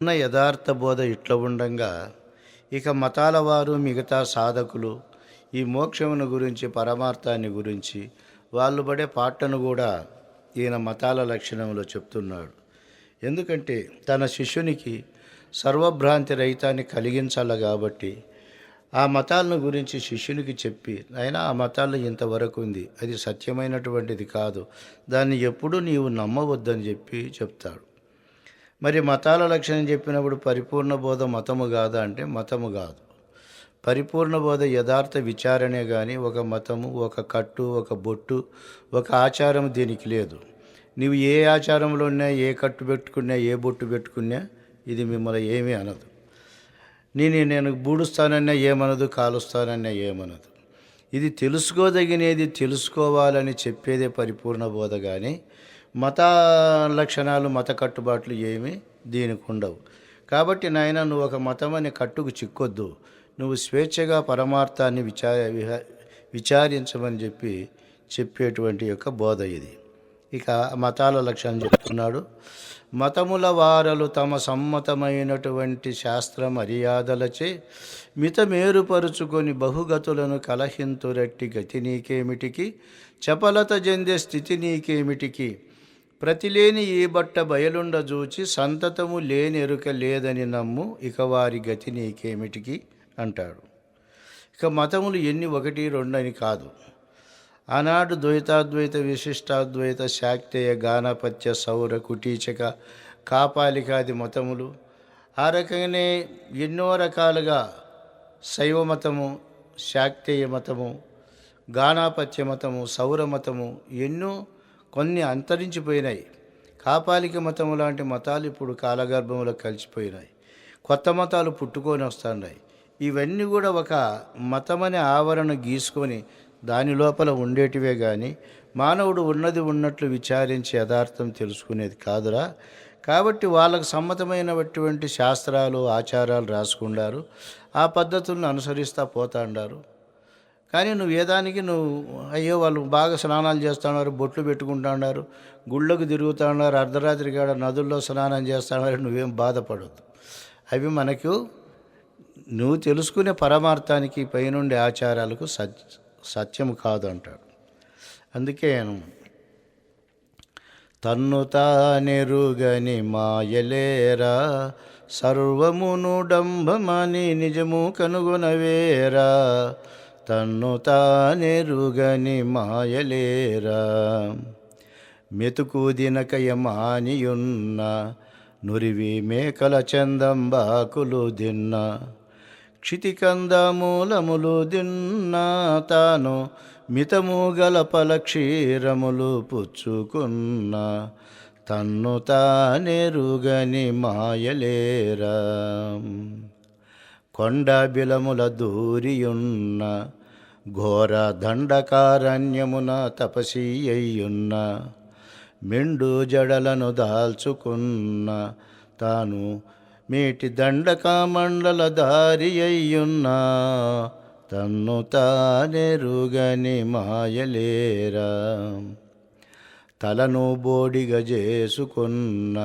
ఉన్న యథార్థ బోధ ఇట్ల ఉండంగా ఇక మతాల వారు మిగతా సాధకులు ఈ మోక్షమును గురించి పరమార్థాన్ని గురించి వాళ్ళు పడే పాటను కూడా ఈయన మతాల లక్షణంలో చెప్తున్నాడు. ఎందుకంటే తన శిష్యునికి సర్వభ్రాంతి రహితాన్ని కలిగించాలి కాబట్టి ఆ మతాలను గురించి శిష్యునికి చెప్పి అయినా ఆ మతాల్లో ఇంతవరకు ఉంది, అది సత్యమైనటువంటిది కాదు, దాన్ని ఎప్పుడూ నీవు నమ్మవద్దని చెప్తాడు. మరి మతాల లక్షణం చెప్పినప్పుడు పరిపూర్ణ బోధ మతము కాదా అంటే మతము కాదు. పరిపూర్ణ బోధ యథార్థ విచారణే కానీ ఒక మతము, ఒక కట్టు, ఒక బొట్టు, ఒక ఆచారం దీనికి లేదు. నీవు ఏ ఆచారంలో ఉన్నా, ఏ కట్టు పెట్టుకున్నా, ఏ బొట్టు పెట్టుకున్నా ఇది మిమ్మల్ని ఏమీ అనదు. నేను బూడుస్తానన్నా ఏమనదు, కాలుస్తానన్నా ఏమనదు. ఇది తెలుసుకోదగినది, తెలుసుకోవాలని చెప్పేదే పరిపూర్ణ బోధ. కానీ మత లక్షణాలు, మత కట్టుబాట్లు ఏమీ దీనికి ఉండవు. కాబట్టి నాయన, నువ్వు ఒక మతం అనే కట్టుకు చిక్కొద్దు, నువ్వు స్వేచ్ఛగా పరమార్థాన్ని విచారించమని చెప్పేటువంటి యొక్క బోధ ఇది. ఇక మతాల లక్షణం చెప్తున్నాడు. మతముల వారలు తమ సమ్మతమైనటువంటి శాస్త్ర మర్యాదలచే మితమేరుపరుచుకొని బహుగతులను కలహింతురట్టి గతి నీకేమిటికి, చపలత చెందే స్థితి నీకేమిటికి, ప్రతిలేని ఈ బట్ట బయలుండ జూచి సంతతము లేనెరుక లేదని నమ్ము, ఇక వారి గతి నీకేమిటికి అంటాడు. ఇక మతములు ఎన్ని, 1, 2 అని కాదు. ఆనాడు ద్వైతాద్వైత, విశిష్టాద్వైత, శాక్తేయ, గాణపత్య, సౌర, కుటీచక, కాపాలికాది మతములు, ఆ రకంగానే ఎన్నో రకాలుగా శైవ మతము, శాక్తేయ మతము, గాణాపత్య మతము, సౌర మతము ఎన్నో కొన్ని అంతరించిపోయినాయి. కాపాలిక మతము లాంటి మతాలు ఇప్పుడు కాలగర్భంలో కలిసిపోయినాయి. కొత్త మతాలు పుట్టుకొని వస్తున్నాయి. ఇవన్నీ కూడా ఒక మతమనే ఆవరణ గీసుకొని దాని లోపల ఉండేటివే కానీ మానవుడు ఉన్నది ఉన్నట్లు విచారించి యథార్థం తెలుసుకునేది కాదురా. కాబట్టి వాళ్ళకు సమ్మతమైనటువంటి శాస్త్రాలు, ఆచారాలు రాసుకున్నారు, ఆ పద్ధతులను అనుసరిస్తూ పోతాండారు. కానీ నువ్వు ఏదానికి అయ్యో వాళ్ళు బాగా స్నానాలు చేస్తున్నారు, బొట్లు పెట్టుకుంటున్నారు, గుళ్ళకు తిరుగుతున్నారు, అర్ధరాత్రి కాడ నదుల్లో స్నానం చేస్తున్నారు, నువ్వేం బాధపడద్దు. అవి మనకు నువ్వు తెలుసుకునే పరమార్థానికి పైనుండే ఆచారాలకు సత్యం కాదు అంటాడు. అందుకే తన్ను తానెరుగని మాయలేరా, సర్వమును డంబమని నిజము కనుగొనవేరా, తన్ను తానెరుగని మాయలేరా, మెతుకు దినకయమానియున్న నురివి మేకల చందంబాకులు దిన్న, క్షితికంద మూలములు దిన్న, తాను మితము గలపల క్షీరములు పుచ్చుకున్న, తన్ను తానెరుగని మాయలేరా, కొండ బిలముల దూరియున్న ఘోర దండకారణ్యమున తపసి అయ్యున్న, మెండు జడలను దాల్చుకున్న, తాను మేటి దండకామండల దారి అయ్యున్న, తన్ను తానెరుగని మాయలేరా, తలను బోడిగా చేసుకున్న,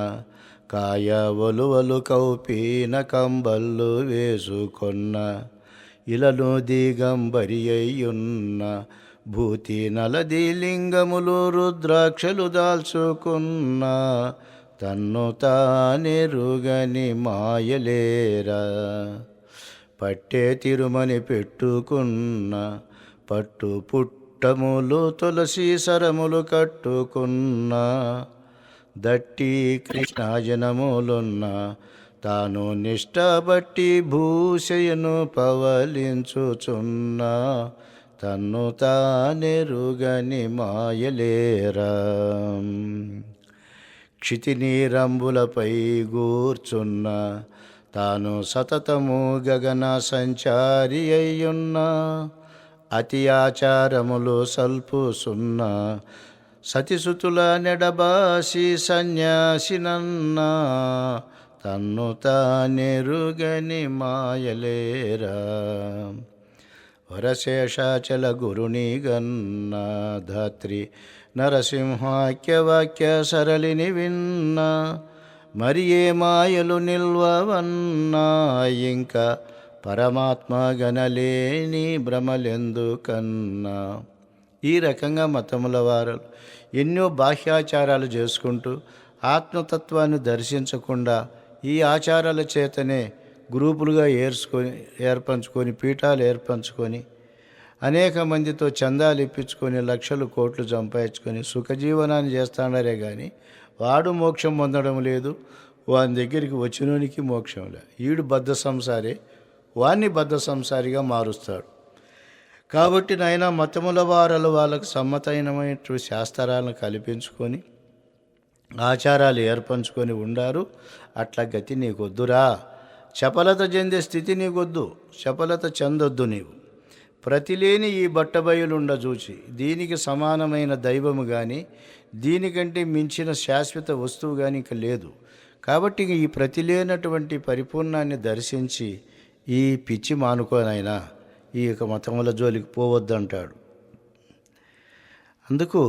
కాయ ఒలువలు కౌపీన కంబళ్ళు వేసుకొన్న, ఇలను దిగంబరి అయ్యున్న, భూతి నలది లింగములు రుద్రాక్షలు దాల్చుకున్న, తన్ను తానెరుగని మాయలేరా, పట్టే తిరుమని పెట్టుకున్న, పట్టు పుట్టములు తులసి సరములు కట్టుకున్న, దట్టి కృష్ణాజనములున్న, తాను నిష్టబట్టి భూషయను పవలించుచున్న, తన్ను తానెరుగని మాయలేరా, క్షితినీరంబులపై గూర్చున్న, తాను సతతము గగన సంచారి అయ్యున్న, అతి ఆచారములు సల్పుసున్న, సతిసుతుల నెడబాసి సన్యాసినన్న, తన్ను తానెరుగని మాయలేరా, వరశేషాచల గురుని గన్న, ధాత్రి నరసింహాఖ్య వాక్య సరళిని విన్న, మరి ఏ మాయలు నిల్వవన్నా ఇంకా పరమాత్మ గనలేని భ్రమలెందుకన్నా. ఈ రకంగా మతముల వారు ఎన్నో బాహ్యాచారాలు చేసుకుంటూ ఆత్మతత్వాన్ని దర్శించకుండా ఈ ఆచారాల చేతనే గ్రూపులుగా ఏర్పంచుకొని పీఠాలు ఏర్పంచుకొని అనేక మందితో చందాలు ఇప్పించుకొని లక్షలు కోట్లు సంపాదించుకొని సుఖజీవనాన్ని చేస్తాడారే కానీ వాడు మోక్షం పొందడం లేదు, వాని దగ్గరికి వచ్చినోనికి మోక్షం లేదు. ఈడు బద్ధ సంసారే వాణ్ణి బద్ధ సంసారిగా మారుస్తాడు. కాబట్టి నాయన మతముల వారలు వాళ్ళకు సమ్మతమైనటువంటి శాస్త్రాలను కల్పించుకొని ఆచారాలు ఏర్పంచుకొని ఉండారు. అట్లా గతి నీకొద్దురా. చపలత చెందే స్థితి నీకొద్దు, చపలత చెందొద్దు. నీవు ప్రతిలేని ఈ బట్టబయలుండ చూచి దీనికి సమానమైన దైవము కానీ దీనికంటే మించిన శాశ్వత వస్తువు కానీ ఇంక లేదు. కాబట్టి ఈ ప్రతిలేనటువంటి పరిపూర్ణాన్ని దర్శించి ఈ పిచ్చి మానుకోనైనా ఈ యొక్క మతముల జోలికి పోవద్దంటాడు. అందుకు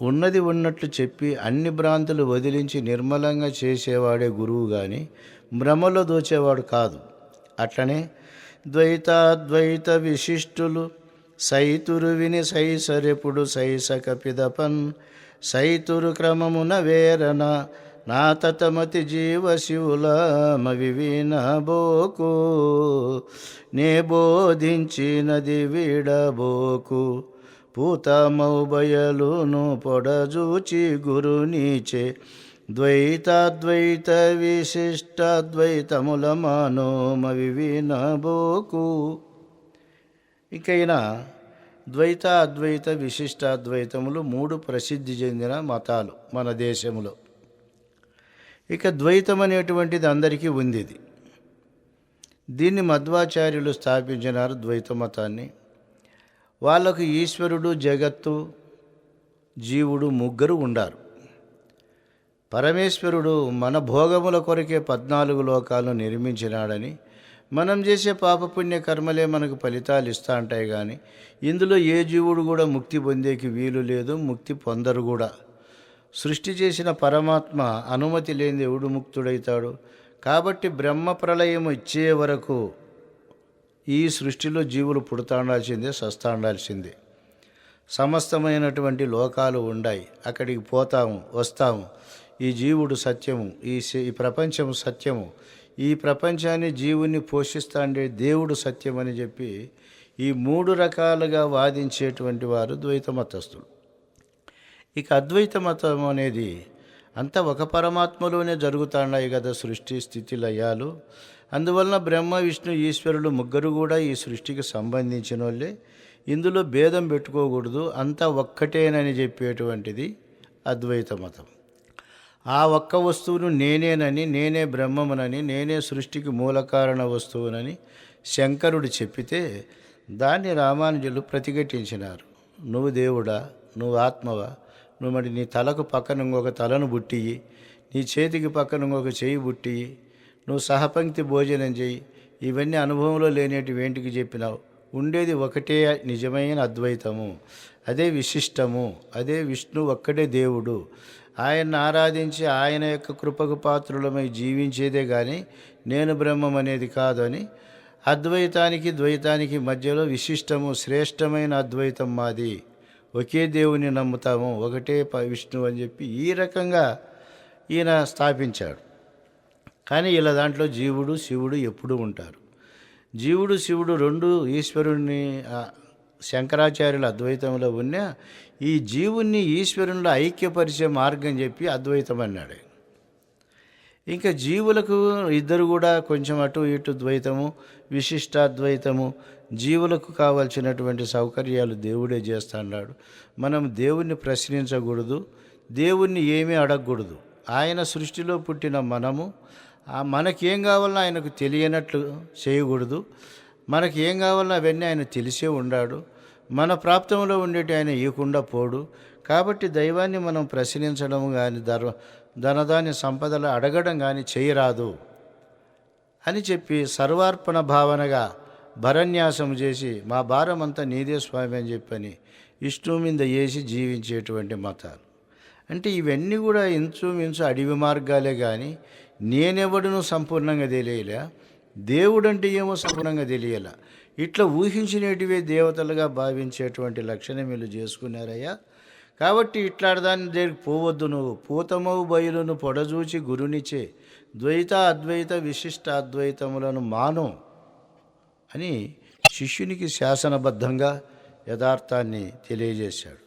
ఉన్నది ఉన్నట్లు చెప్పి అన్ని భ్రాంతులు వదిలించి నిర్మలంగా చేసేవాడే గురువు కానీ భ్రమలో దోచేవాడు కాదు. అట్లనే ద్వైతాద్వైత విశిష్టులు సైతురు విని సైసరెపుడు సైసక పిదపన్ సైతురు క్రమమున వేరన నా తతమతి జీవ శివులమవి వినబోకు నే బోధించినది విడబోకు పూతమౌ బయలును పొడజూచి గురునీచే ద్వైతాద్వైత విశిష్టాద్వైతముల మానోమవి వినబోకు. ఇంకైనా ద్వైత అద్వైత విశిష్టాద్వైతములు 3 ప్రసిద్ధి చెందిన మతాలు మన దేశంలో. ఇక ద్వైతం అనేటువంటిది అందరికీ ఉంది. దీన్ని మధ్వాచార్యులు స్థాపించినారు ద్వైత మతాన్ని. వాళ్ళకు ఈశ్వరుడు, జగత్తు, జీవుడు ముగ్గురు ఉండారు. పరమేశ్వరుడు మన భోగముల కొరకే 14 లోకాలను నిర్మించినాడని, మనం చేసే పాపపుణ్య కర్మలే మనకు ఫలితాలు ఇస్తూ ఉంటాయి కానీ ఇందులో ఏ జీవుడు కూడా ముక్తి పొందేకి వీలు లేదు, ముక్తి పొందరు కూడా. సృష్టి చేసిన పరమాత్మ అనుమతి లేని ఎవడు ముక్తుడైతాడు? కాబట్టి బ్రహ్మ ప్రళయం ఇచ్చే వరకు ఈ సృష్టిలో జీవులు పుడతాండాల్సిందే, సస్తాండాల్సిందే. సమస్తమైనటువంటి లోకాలు ఉన్నాయి, అక్కడికి పోతాము వస్తాము. ఈ జీవుడు సత్యము, ఈ ప్రపంచము సత్యము, ఈ ప్రపంచాన్ని జీవుని పోషిస్తాండే దేవుడు సత్యమని చెప్పి ఈ 3 రకాలుగా వాదించేటువంటి వారు ద్వైత మతస్థులు. ఇక అద్వైత మతం అనేది అంతా ఒక పరమాత్మలోనే జరుగుతున్నాయి కదా సృష్టి స్థితి లయాలు. అందువలన బ్రహ్మ విష్ణు ఈశ్వరులు ముగ్గురు కూడా ఈ సృష్టికి సంబంధించిన వాళ్ళే. ఇందులో భేదం పెట్టుకోకూడదు, అంతా ఒక్కటేనని చెప్పేటువంటిది అద్వైత మతం. ఆ ఒక్క వస్తువును నేనేనని, నేనే బ్రహ్మమునని, నేనే సృష్టికి మూలకారణ వస్తువునని శంకరుడు చెప్పితే దాన్ని రామానుజులు ప్రతిఘటించినారు. నువ్వు దేవుడా, నువ్వు ఆత్మవా, నువ్వు మరి నీ తలకు పక్కన ఇంకొక తలను బుట్టియి, నీ చేతికి పక్కన ఇంకొక చేయి బుట్టియి, నువ్వు సహపంక్తి భోజనం చెయ్యి, ఇవన్నీ అనుభవంలో లేనేటి వేంటికి చెప్పినావు. ఉండేది ఒకటే నిజమైన అద్వైతము, అదే విశిష్టము, అదే విష్ణు ఒక్కడే దేవుడు. ఆయన్ని ఆరాధించి ఆయన యొక్క కృపకు పాత్రులమై జీవించేదే కానీ నేను బ్రహ్మం అనేది కాదు అని అద్వైతానికి ద్వైతానికి మధ్యలో విశిష్టము శ్రేష్టమైన అద్వైతం మాది, ఒకే దేవుని నమ్ముతాము, ఒకటే విష్ణు అని చెప్పి ఈ రకంగా ఈయన స్థాపించాడు. కానీ ఇలా దాంట్లో జీవుడు శివుడు ఎప్పుడూ ఉంటారు. జీవుడు శివుడు 2 ఈశ్వరుణ్ణి శంకరాచార్యుల అద్వైతంలో ఉన్న ఈ జీవుణ్ణి ఈశ్వరునిలో ఐక్యపరిచే మార్గం చెప్పి అద్వైతం అన్నాడు. ఇంకా జీవులకు ఇద్దరు కూడా కొంచెం అటు ఇటు ద్వైతము, విశిష్టాద్వైతము. జీవులకు కావాల్సినటువంటి సౌకర్యాలు దేవుడే చేస్తున్నాడు. మనం దేవుణ్ణి ప్రశ్నించకూడదు, దేవుణ్ణి ఏమీ అడగకూడదు. ఆయన సృష్టిలో పుట్టిన మనము మనకేం కావాలన్నా ఆయనకు తెలియనట్లు చేయకూడదు. మనకి ఏం కావాలన్నా అవన్నీ ఆయన తెలిసే ఉన్నాడు. మన ప్రాప్తంలో ఉండేటి ఆయన ఇవ్వకుండా పోడు. కాబట్టి దైవాన్ని మనం ప్రశ్నించడం కానీ ధనధాన్య సంపదలు అడగడం కానీ చేయరాదు అని చెప్పి సర్వార్పణ భావనగా భరన్యాసం చేసి మా భారం అంతా నీదే స్వామి అని చెప్పని విష్ణువు మీద వేసి జీవించేటువంటి మతాలు. అంటే ఇవన్నీ కూడా ఇంచుమించు అడవి మార్గాలే కానీ నేనెవడును సంపూర్ణంగా తెలియలే, దేవుడంటే ఏమో సంపూర్ణంగా తెలియలే. ఇట్లా ఊహించినటివే దేవతలుగా భావించేటువంటి లక్షణం వీళ్ళు చేసుకున్నారయ్యా. కాబట్టి ఇట్లాంటి దాని దగ్గరికి పోవద్దు. నువ్వు పూతమవు బయలును పొడజూచి గురునిచే ద్వైత అద్వైత విశిష్ట అద్వైతములను మాను అని శిష్యునికి శాసనబద్ధంగా యథార్థాన్ని తెలియజేశాడు.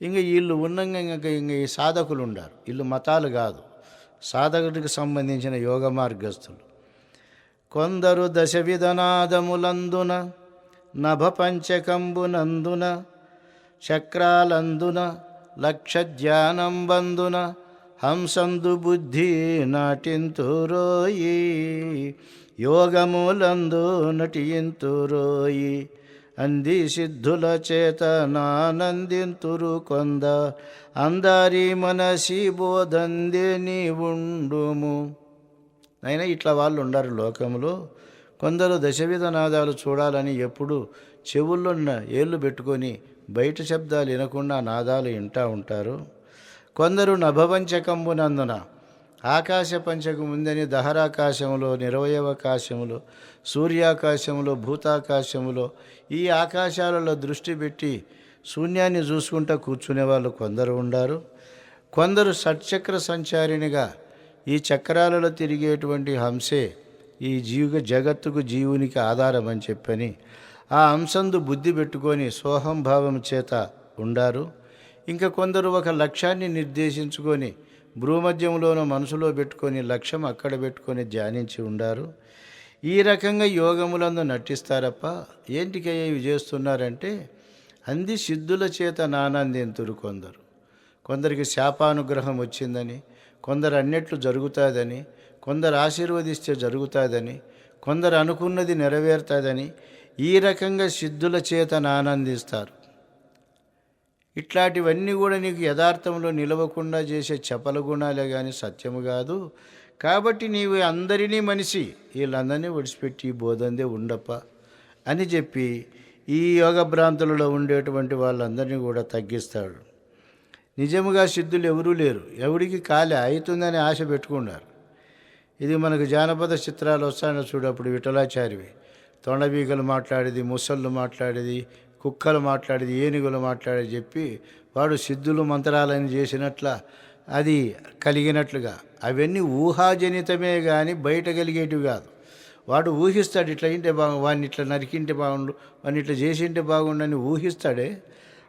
ఇంకా వీళ్ళు ఉన్నంగా ఇంకా ఈ సాధకులు ఉండారు. వీళ్ళు మతాలు కాదు, సాధకుడికి సంబంధించిన యోగ మార్గస్థులు. కొందరు దశ విధనాదములందున నభ పంచకంబునందున చక్రాలందున లక్ష ధ్యానంబందున హంసందు బుద్ధి నాటింతురోయి యోగములందు నటింతురోయి అంది సిద్ధుల చేత నానందింతురు కొంద అందరి మనసి బోధందే నీ ఉండుము. అయినా ఇట్లా వాళ్ళు ఉండరు లోకంలో. కొందరు దశవిధనాదాలు చూడాలని ఎప్పుడు చెవుల్లో ఏళ్ళు పెట్టుకొని బయట శబ్దాలు వినకుండా నాదాలు వింటూ ఉంటారు. కొందరు నభవంచకంబునందున ఆకాశ పంచకం ఉందని దహరాకాశములో, నిరవయవకాశములో, సూర్యాకాశములో, భూతాకాశములో ఈ ఆకాశాలలో దృష్టి పెట్టి శూన్యాన్ని చూసుకుంటూ కూర్చునే వాళ్ళు కొందరు ఉండారు. కొందరు షట్చక్ర సంచారినిగా ఈ చక్రాలలో తిరిగేటువంటి హంసే ఈ జగత్తుకు జీవునికి ఆధారం అని చెప్పని ఆ హంసందు బుద్ధి పెట్టుకొని సోహం భావం చేత ఉండారు. ఇంకా కొందరు ఒక లక్ష్యాన్ని నిర్దేశించుకొని భ్రూమధ్యంలోనూ మనసులో పెట్టుకొని లక్ష్యం అక్కడ పెట్టుకొని ధ్యానించి ఉండారు. ఈ రకంగా యోగములందు నటిస్తారప్ప. ఏంటికయ్యా ఇవి చేస్తున్నారంటే అంది సిద్ధుల చేత నానందింతురు కొందరు. కొందరికి శాపానుగ్రహం వచ్చిందని, కొందరు అన్నట్లు జరుగుతుందని, కొందరు ఆశీర్వదిస్తే జరుగుతుందని, కొందరు అనుకున్నది నెరవేరుతుందని ఈ రకంగా సిద్ధుల చేత ఆనందిస్తారు. ఇట్లాంటివన్నీ కూడా నీకు యథార్థంలో నిలవకుండా చేసే చపల గుణాలే కానీ సత్యము కాదు. కాబట్టి నీవు అందరినీ మనిషి, వీళ్ళందరినీ విడిచిపెట్టి బోధందే ఉండప్ప అని చెప్పి ఈ యోగ భ్రాంతులలో ఉండేటువంటి వాళ్ళందరినీ కూడా తగ్గిస్తాడు. నిజముగా సిద్ధులు ఎవరూ లేరు, ఎవడికి కాలే అవుతుందని ఆశ పెట్టుకున్నారు. ఇది మనకు జానపద చిత్రాలు వస్తాయని చూడప్పుడు విఠలాచారివి తొండబీగలు మాట్లాడేది, ముసళ్ళు మాట్లాడేది, కుక్కలు మాట్లాడేది, ఏనుగులు మాట్లాడేది చెప్పి వాడు సిద్ధులు మంత్రాలని చేసినట్ల అది కలిగినట్లుగా అవన్నీ ఊహాజనితమే కానీ బయట కలిగేటివి కాదు. వాడు ఊహిస్తాడు, ఇట్లా ఇంటే బాగు, వాడిని ఇట్లా నరికింటే బాగుండు, వాడిని ఇట్లా చేసింటే బాగుండని ఊహిస్తాడే.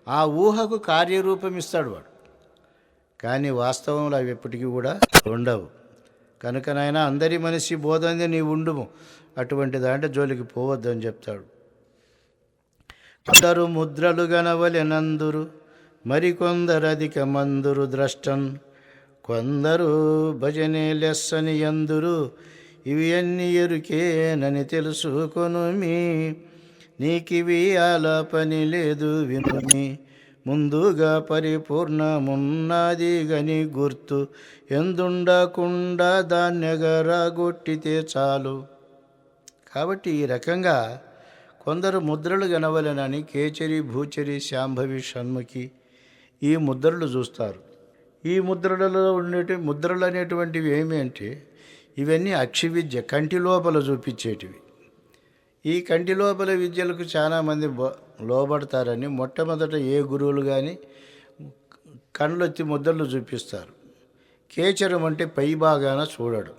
ఆ ఊహకు కార్యరూపం ఇస్తాడు వాడు, కానీ వాస్తవంలో అవి ఎప్పటికీ కూడా ఉండవు. కనుక నాయన అందరి మనిషి బోధంది నీ ఉండుము, అటువంటి దాంట్లో జోలికి పోవద్దని చెప్తాడు. కొందరు ముద్రలు గనవలెనందురు, మరికొందరు అధిక మందురు ద్రష్టన్, కొందరు భజనే లెస్సని ఎందురు, ఇవి అన్ని ఎరుకేనని తెలుసుకొను మీ, నీకివి ఆలాపని లేదు వినుమి, ముందుగా పరిపూర్ణమున్నది గని గుర్తు, ఎందుండకుండా దాన్నెగరగొట్టితే చాలు. కాబట్టి ఈ రకంగా కొందరు ముద్రలు గనవలెనని కేచరి, భూచరి, శాంభవి, షణ్ముఖి ఈ ముద్రలు చూస్తారు. ఈ ముద్రలలో ముద్రలు అనేటువంటివి ఏమి అంటే ఇవన్నీ అక్షి విద్య, కంటి లోపల చూపించేటివి. ఈ కంటి లోపల విద్యలకు చాలామంది లోబడతారని మొట్టమొదట ఏ గురువులు కానీ కళ్ళొత్తి ముద్రలు చూపిస్తారు. కేచరం అంటే పై భాగాన చూడడం,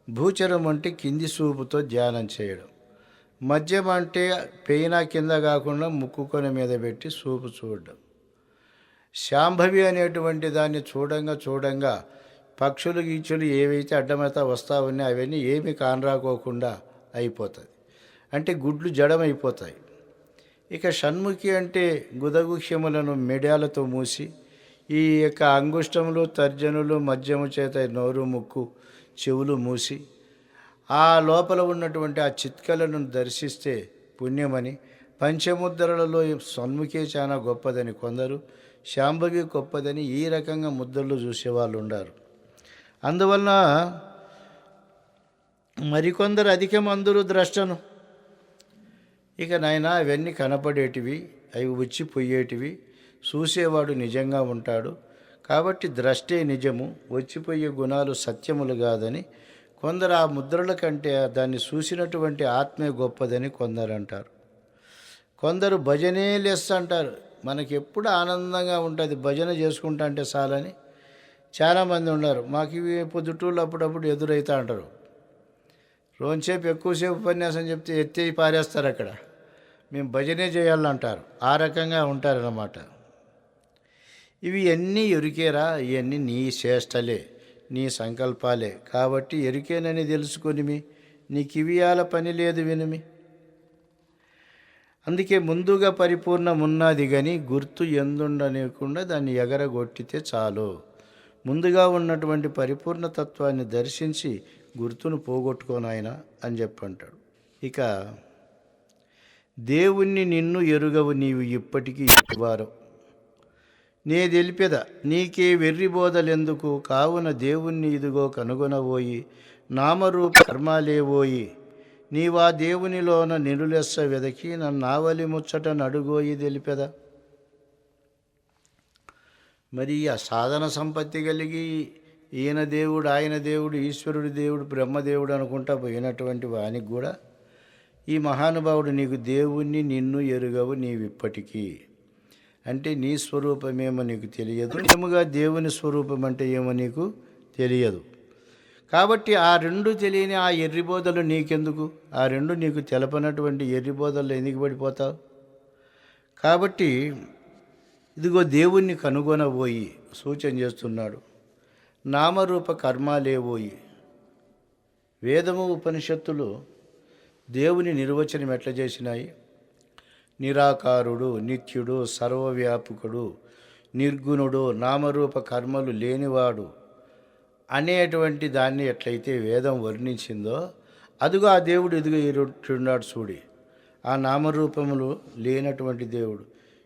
భూచరం అంటే కింది చూపుతో ధ్యానం చేయడం, మద్యం అంటే పెయినా కింద కాకుండా ముక్కు మీద పెట్టి చూపు చూడడం, శాంభవి అనేటువంటి దాన్ని చూడంగా పక్షులు గీచులు ఏవైతే అడ్డమైతే వస్తా ఉన్నాయో అవన్నీ ఏమి కానరాకోకుండా అయిపోతుంది, అంటే గుడ్లు జడమైపోతాయి. ఇక షణ్ముఖి అంటే గుదగుహ్యములను మెడాలతో మూసి ఈ యొక్క అంగుష్టములు, తర్జనులు, మద్యము చేత నోరు, ముక్కు, చెవులు మూసి ఆ లోపల ఉన్నటువంటి ఆ చిత్కలను దర్శిస్తే పుణ్యమని, పంచముద్రలలో షణ్ముఖి చాలా గొప్పదని కొందరు, శాంభవి గొప్పదని ఈ రకంగా ముద్రలు చూసేవాళ్ళు ఉన్నారు. అందువలన మరికొందరు అధికమందురు ద్రష్టను. ఇక నాయన అవన్నీ కనపడేటివి, అవి వచ్చిపోయేటివి, చూసేవాడు నిజంగా ఉంటాడు. కాబట్టి ద్రష్టే నిజము, వచ్చిపోయే గుణాలు సత్యములు కాదని కొందరు, ఆ ముద్రల కంటే దాన్ని చూసినటువంటి ఆత్మే గొప్పదని కొందరు అంటారు. కొందరు భజనే లెస్ అంటారు. మనకి ఎప్పుడు ఆనందంగా ఉంటుంది, భజన చేసుకుంటా అంటే చాలని చాలామంది ఉన్నారు. మాకు ఇవి పొద్దుటూళ్ళు అప్పుడప్పుడు ఎదురైతే అంటారు. రోజుసేపు ఎక్కువసేపు ఉపన్యాసం చెప్తే ఎత్తి పారేస్తారు అక్కడ. మేము భజనే చేయాలంటారు. ఆ రకంగా ఉంటారన్నమాట. ఇవి అన్నీ ఎరికేరా, ఇవన్నీ నీ చేష్టలే, నీ సంకల్పాలే. కాబట్టి ఎరికేనని తెలుసుకొనిమి, నీకు ఇవియాల పని లేదు వినిమి. అందుకే ముందుగా పరిపూర్ణమున్నది కానీ గుర్తు ఎందుండనియకుండా దాన్ని ఎగరగొట్టితే చాలు. ముందుగా ఉన్నటువంటి పరిపూర్ణతత్వాన్ని దర్శించి గుర్తును పోగొట్టుకోనాయన అని చెప్పంటాడు. ఇక దేవుణ్ణి నిన్ను ఎరుగవు నీవు ఇప్పటికీ వారం నే తెలిపెద నీకే వెర్రి బోధలెందుకు, కావున దేవుణ్ణి ఇదిగో కనుగొనబోయి నామరూప కర్మాలేవోయి, నీవా దేవునిలోన నిరులెస్స వెదకి నన్నావలి ముచ్చట నడుగోయి తెలిపెద. మరి ఆ సాధన సంపత్తి కలిగి ఈయన దేవుడు, ఆయన దేవుడు, ఈశ్వరుడి దేవుడు, బ్రహ్మదేవుడు అనుకుంటా పోయినటువంటి వానికి కూడా ఈ మహానుభావుడు నీకు దేవుణ్ణి నిన్ను ఎరుగవు నీవిప్పటికీ అంటే నీ స్వరూపమేమో నీకు తెలియదు, నిజముగా దేవుని స్వరూపం అంటే ఏమో నీకు తెలియదు. కాబట్టి ఆ రెండు తెలియని ఆ ఎర్రిబోధలు నీకెందుకు? ఆ రెండు నీకు తెలపనటువంటి ఎర్రిబోధల్లో ఎందుకు పడిపోతావు? కాబట్టి ఇదిగో దేవుణ్ణి కనుగొనబోయి సూచన చేస్తున్నాడు. నామరూప కర్మాలేవోయి. వేదము ఉపనిషత్తులు దేవుని నిర్వచనం ఎట్లా చేసినాయి? నిరాకారుడు, నిత్యుడు, సర్వవ్యాపకుడు, నిర్గుణుడు, నామరూప కర్మలు లేనివాడు అనేటువంటి దాన్ని ఎట్లయితే వేదం వర్ణించిందో, అదిగో ఆ దేవుడు ఇదిగో ఈరున్నాడు చూడి. ఆ నామరూపములు లేనటువంటి దేవుడు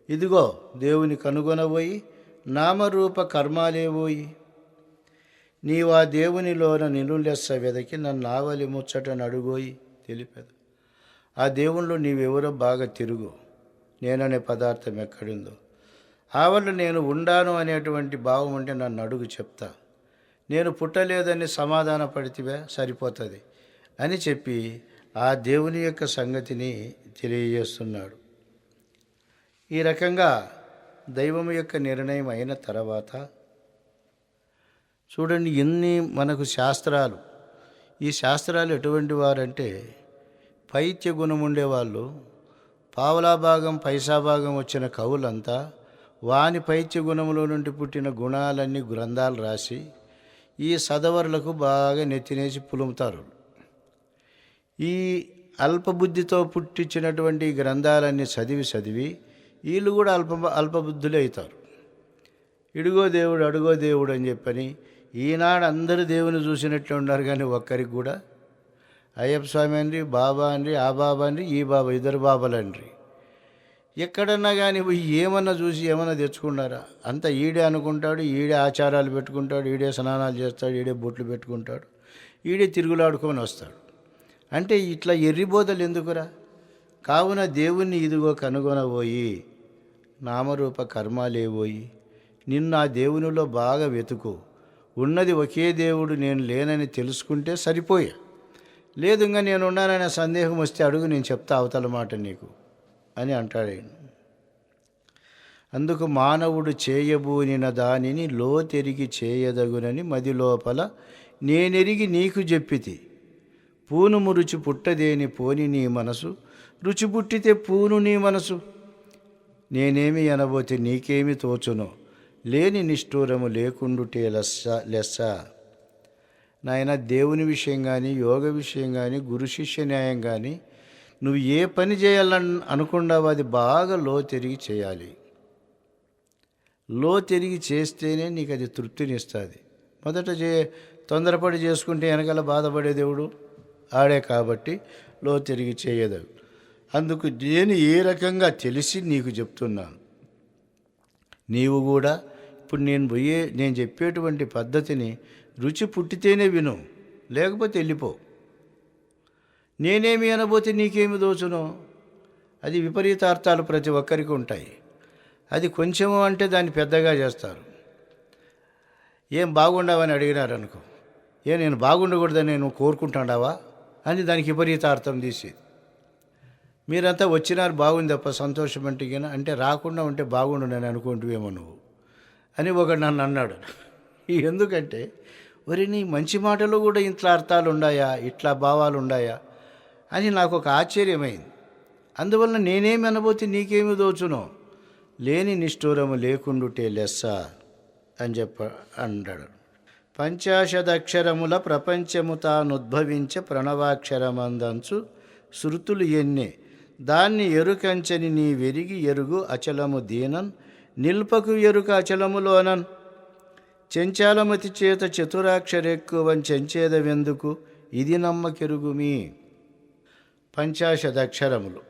ఇదిగో దేవుని కనుగొనబోయి నామరూప కర్మాలేవోయి, నీవు ఆ దేవునిలోన నిలులెస్స వెదకి నన్ను ఆవలి ముచ్చట నడుగోయి తెలిపేది. ఆ దేవుళ్ళు నీవెవరో బాగా తిరుగు, నేననే పదార్థం ఎక్కడుందో. ఆవళ్ళు నేను ఉండాను అనేటువంటి భావం ఉంటే నన్ను అడుగు, చెప్తా. నేను పుట్టలేదని సమాధాన పడితే సరిపోతుంది అని చెప్పి ఆ దేవుని యొక్క సంగతిని తెలియజేస్తున్నాడు. ఈ రకంగా దైవం యొక్క నిర్ణయం అయిన తర్వాత చూడండి, ఎన్ని మనకు శాస్త్రాలు. ఈ శాస్త్రాలు ఎటువంటి వారంటే పైత్య గుణం ఉండేవాళ్ళు, పావలా భాగం పైసా భాగం వచ్చిన కవులంతా వాని పైత్య గుణములో నుండి పుట్టిన గుణాలన్నీ గ్రంథాలు రాసి ఈ సదవరులకు బాగా నెత్తినేసి పులుముతారు. ఈ అల్పబుద్ధితో పుట్టించినటువంటి గ్రంథాలన్నీ చదివి వీళ్ళు కూడా అల్పబుద్ధులే అవుతారు. ఇడుగో దేవుడు అడుగో దేవుడు అని చెప్పని ఈనాడు అందరూ దేవుని చూసినట్లే ఉన్నారు, కానీ ఒక్కరికి కూడా అయ్యప్ప స్వామి అండి, బాబా అండి, ఆ బాబా అండి, ఈ బాబా, ఇద్దరు బాబాలండ్రి. ఎక్కడన్నా కానీ ఏమన్నా చూసి ఏమన్నా తెచ్చుకున్నారా? అంత ఈడే అనుకుంటాడు, ఈడే ఆచారాలు పెట్టుకుంటాడు, ఈడే స్నానాలు చేస్తాడు, ఈడే బొట్లు పెట్టుకుంటాడు, ఈడే తిరుగులాడుకొని వస్తాడు. అంటే ఇట్లా ఎర్రిబోధలు ఎందుకురా? కావున దేవుణ్ణి ఇదిగో కనుగొనబోయి నామరూప కర్మాలేవోయి, నిన్ను ఆ దేవునిలో బాగా వెతుకు. ఉన్నది ఒకే దేవుడు, నేను లేనని తెలుసుకుంటే సరిపోయా. లేదు ఇంకా నేను ఉన్నాననే సందేహం వస్తే అడుగు, నేను చెప్తా అవతల మాట నీకు అని అంటాడు ఆయన. అందుకు మానవుడు చేయబూనిన దానిని లోతెరిగి చేయదగునని మది లోపల నేనెరిగి నీకు చెప్పితి. పూనుము రుచి పుట్టదేని పోని నీ మనసు, రుచి పుట్టితే పూను నీ మనసు. నేనేమి అనబోతే నీకేమి తోచునో, లేని నిష్ఠూరము లేకుండుటే లెస్స. నాయన, దేవుని విషయం కానీ, యోగ విషయం కానీ, గురు శిష్య న్యాయం కానీ నువ్వు ఏ పని చేయాలని అనుకున్నావో అది బాగా లోతెరిగి చేయాలి. లోతెరిగి చేస్తేనే నీకు అది తృప్తినిస్తుంది. మొదట తొందరపడి చేసుకుంటే వెనకాల బాధపడే దేవుడు ఆడే. కాబట్టి లోతెరిగి చేయదు. అందుకు నేను ఏ రకంగా తెలిసి నీకు చెప్తున్నాను. నీవు కూడా ఇప్పుడు నేను చెప్పేటువంటి పద్ధతిని రుచి పుట్టితేనే విను, లేకపోతే వెళ్ళిపో. నేనేమి అనబోతే నీకేమి దోచునో, అది విపరీతార్థాలు ప్రతి ఒక్కరికి ఉంటాయి. అది కొంచెము అంటే దాన్ని పెద్దగా చేస్తారు. ఏం బాగుండవని అడిగినారు అనుకో, నేను బాగుండకూడదని నేను కోరుకుంటాడావా అని దానికి విపరీత అర్థం తీసి, మీరంతా వచ్చినారు బాగుంది తప్ప సంతోషం అంటే రాకుండా ఉంటే బాగుండు నేను అనుకుంటువేమో నువ్వు అని ఒకడు నన్ను అన్నాడు. ఎందుకంటే మరి నీ మంచి మాటలు కూడా ఇంట్లో అర్థాలు ఉన్నాయా, ఇట్లా భావాలు ఉన్నాయా అని నాకు ఒక ఆశ్చర్యమైంది. అందువలన నేనేమి అనబోతే నీకేమి దోచునో, లేని నిష్ఠూరము లేకుండుటే లెస్స అని అన్నాడు. పంచాశదక్షరముల ప్రపంచము తానుద్భవించ ప్రణవాక్షరమందంచు శృతులు ఎన్నే, దాన్ని ఎరుకంచని నీ వెరిగి ఎరుగు అచలము దీనన్, నిల్పకు ఎరుక అచలములోనన్, చెంచాలమతి చేత చతురాక్షరెక్కువని చెంచేదవెందుకు, ఇది నమ్మకెరుగుమి. పంచాశదక్షరములు,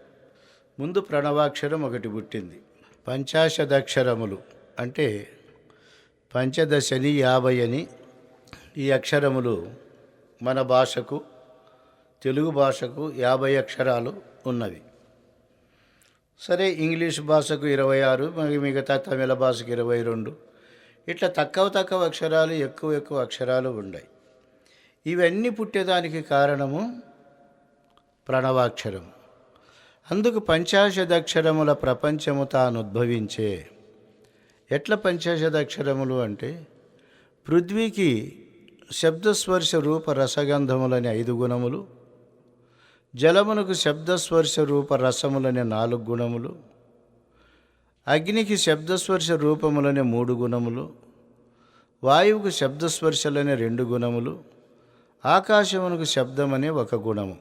ముందు ప్రణవాక్షరం ఒకటి పుట్టింది. పంచాశదక్షరములు అంటే పంచదశని 50 అని. ఈ అక్షరములు మన భాషకు, తెలుగు భాషకు 50 అక్షరాలు ఉన్నవి. సరే, ఇంగ్లీష్ భాషకు 26, మిగతా తమిళ భాషకు 22, ఇట్లా తక్కువ అక్షరాలు, ఎక్కువ అక్షరాలు ఉన్నాయి. ఇవన్నీ పుట్టేదానికి కారణము ప్రణవాక్షరము. అందుకు పంచాశదక్షరముల ప్రపంచము తాను ఉద్భవించే. ఎట్లా పంచాశదక్షరములు అంటే, పృథ్వీకి శబ్దస్పర్శ రూప రసగంధములని 5 గుణములు, జలమునకు శబ్దస్పర్శ రూప రసములని 4 గుణములు, అగ్నికి శబ్దస్పర్శ రూపములని 3 గుణములు, వాయువుకు శబ్దస్పర్శలని 2 గుణములు, ఆకాశమునకు శబ్దమనే 1 గుణము.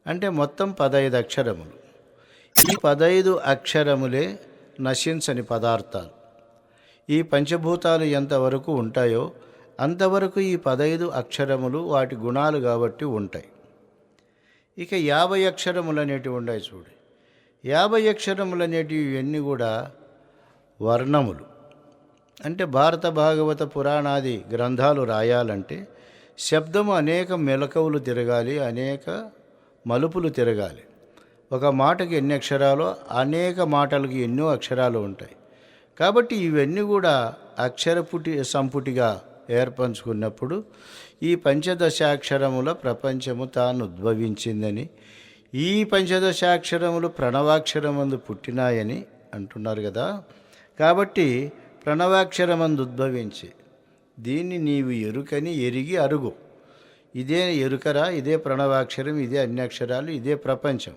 అంటే మొత్తం 15 అక్షరములు. ఈ 15 అక్షరములే నశించని పదార్థాలు. ఈ పంచభూతాలు ఎంతవరకు ఉంటాయో అంతవరకు ఈ 15 అక్షరములు వాటి గుణాలు కాబట్టి ఉంటాయి. ఇక 50 అక్షరములు అనేటివి ఉన్నాయి చూడు. 50 అక్షరములు అనేటివి ఇవన్నీ కూడా వర్ణములు. అంటే భారత భాగవత పురాణాది గ్రంథాలు రాయాలంటే శబ్దము అనేక మెలకువలు తిరగాలి, అనేక మలుపులు తిరగాలి. ఒక మాటకి ఎన్ని అక్షరాలు, అనేక మాటలకు ఎన్నో అక్షరాలు ఉంటాయి. కాబట్టి ఇవన్నీ కూడా సంపుటిగా ఏర్పంచుకున్నప్పుడు ఈ పంచదశాక్షరముల ప్రపంచము తాను ఉద్భవించిందని, ఈ పంచదశాక్షరములు ప్రణవాక్షరమందు పుట్టినాయని అంటున్నారు కదా. కాబట్టి ప్రణవాక్షరమందు ఉద్భవించి దీన్ని నీవు ఎరుకని ఎరిగి అరుగు. ఇదే ఎరుకరా, ఇదే ప్రణవాక్షరం, ఇదే అన్ని అక్షరాలు, ఇదే ప్రపంచం.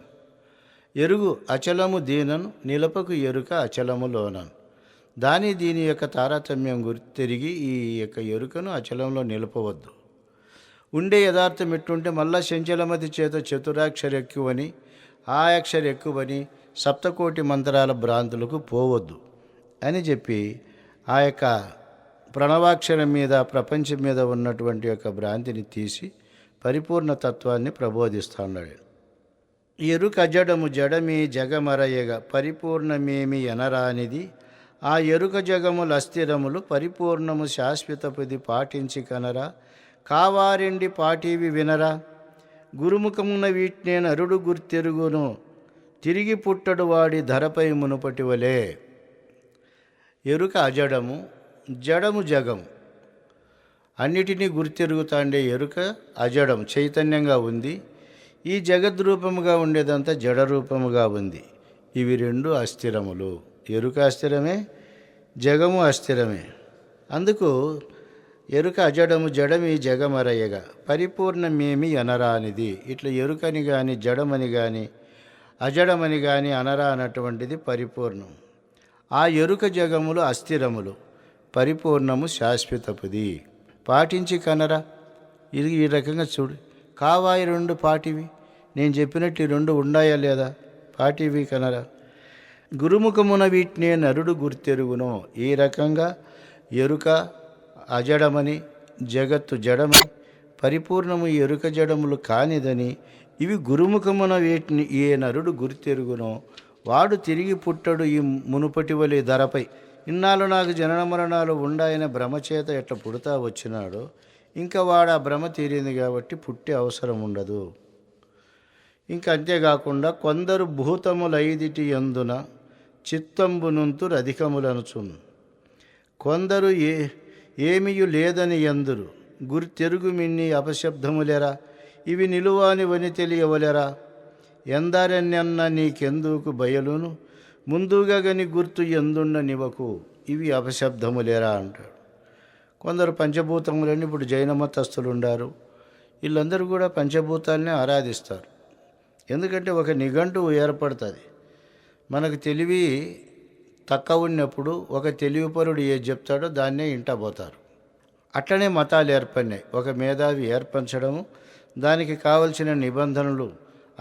ఎరుగు అచలము దీనను, నిలపకు ఎరుక అచలములోనను. దీని యొక్క తారతమ్యం గుర్తిరిగి ఈ యొక్క ఎరుకను అచలంలో నిలపవద్దు. ఉండే యథార్థం ఎట్టుంటే మళ్ళా చెంచలమతి చేత చతురాక్షర ఎక్కువని, ఆ అక్షర ఎక్కువని సప్తకోటి మంత్రాల భ్రాంతులకు పోవద్దు అని చెప్పి ఆ యొక్క ప్రణవాక్షరం మీద, ప్రపంచం మీద ఉన్నటువంటి యొక్క భ్రాంతిని తీసి పరిపూర్ణ తత్వాన్ని ప్రబోధిస్తున్నాడు. ఎరుక జడము జడమే జగమరయగ పరిపూర్ణమేమి ఎనరానిది, ఆ ఎరుక జగములు అస్థిరములు పరిపూర్ణము శాశ్వతపది పాటించి కనరా, కావారెండి పాటివి వినరా, గురుముఖమున వీటినే నరుడు గుర్తెరుగును, తిరిగి పుట్టడు వాడి ధరపై మునుపటి వలే. ఎరుక అజడము, జడము జగము, అన్నిటినీ గుర్తెరుగుతాండే ఎరుక అజడం, చైతన్యంగా ఉంది. ఈ జగద్రూపముగా ఉండేదంతా జడరూపముగా ఉంది. ఇవి 2 అస్థిరములు. ఎరుక అస్థిరమే, జగము అస్థిరమే. అందుకు ఎరుక అజడము జడమి జగమరయగా పరిపూర్ణమేమి అనరానిది. ఇట్లా ఎరుకని కానీ, జడమని కానీ, అజడమని కానీ అనరా అన్నటువంటిది పరిపూర్ణం. ఆ ఎరుక జగములు అస్థిరములు, పరిపూర్ణము శాశ్వతపుది. పాటించి కనరా. ఇది ఈ రకంగా చూడు. కావాయి 2 పాటివి, నేను చెప్పినట్టు ఈ 2 ఉన్నాయా లేదా, పాటివి కనరా. గురుముఖమున వీటినే నరుడు గుర్తెరుగునో. ఈ రకంగా ఎరుక అజడమని, జగత్తు జడమని, పరిపూర్ణము ఎరుక జడములు కానిదని, ఇవి గురుముఖమున వీటిని ఏ నరుడు గుర్తెరుగునో వాడు తిరిగి పుట్టడు ఈ మునుపటి వలె ధరపై. ఇన్నాళ్ళు నాకు జనన మరణాలు ఉండాయన భ్రమచేత ఎట్లా పుడతా వచ్చినాడో, ఇంకా వాడు ఆ భ్రమ తీరింది కాబట్టి పుట్టే అవసరం ఉండదు. ఇంకా అంతేకాకుండా కొందరు భూతములైదిటి యందున చిత్తంబునుంతురు అధికములనుచున్. కొందరు ఏమియు లేదని ఎందురు గుర్తెరుగు మిన్ని అపశబ్దములెరా ఇవి నిలువాని వని తెలియవలెరా ఎందరన్నెన్న నీకెందుకు బయలును ముందుగా గని గుర్తు ఎందున్న నివకు ఇవి అపశబ్దములేరా అంటాడు. కొందరు పంచభూతములని ఇప్పుడు జైన మతస్థులు ఉండారు. వీళ్ళందరూ కూడా పంచభూతాలనే ఆరాధిస్తారు. ఎందుకంటే ఒక నిఘంటువు ఏర్పడుతుంది. మనకు తెలివి తక్కువ ఉన్నప్పుడు ఒక తెలివిపరుడు ఏది చెప్తాడో దాన్నే ఇంటబోతారు. అట్లనే మతాలు ఏర్పడినాయి. ఒక మేధావి ఏర్పరచడము, దానికి కావలసిన నిబంధనలు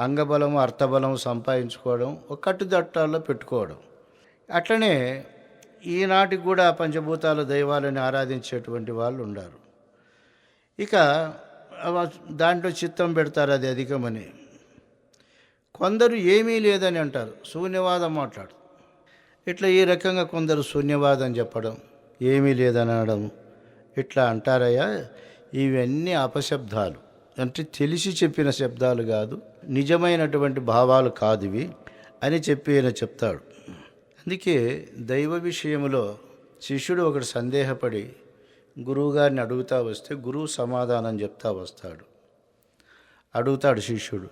అంగబలము అర్థబలము సంపాదించుకోవడం, ఒక కట్టుదట్టాల్లో పెట్టుకోవడం. అట్లనే ఈనాటికి కూడా పంచభూతాల దైవాలని ఆరాధించేటువంటి వాళ్ళు ఉన్నారు. ఇక దాంట్లో చిత్తం పెడతారు అది అధికమని. కొందరు ఏమీ లేదని అంటారు, శూన్యవాదం మాట్లాడు. ఇట్లా ఈ రకంగా కొందరు శూన్యవాదం చెప్పడం, ఏమీ లేదని అనడం, ఇట్లా అంటారయ్యా. ఇవన్నీ అపశబ్దాలు, అంటే తెలిసి చెప్పిన శబ్దాలు కాదు, నిజమైనటువంటి భావాలు కాదు ఇవి అని చెప్పి ఆయన చెప్తాడు. అందుకే దైవ విషయంలో శిష్యుడు ఒకడు సందేహపడి గురువుగారిని అడుగుతా వస్తే గురువు సమాధానం చెప్తా వస్తాడు. అడుగుతాడు శిష్యుడు,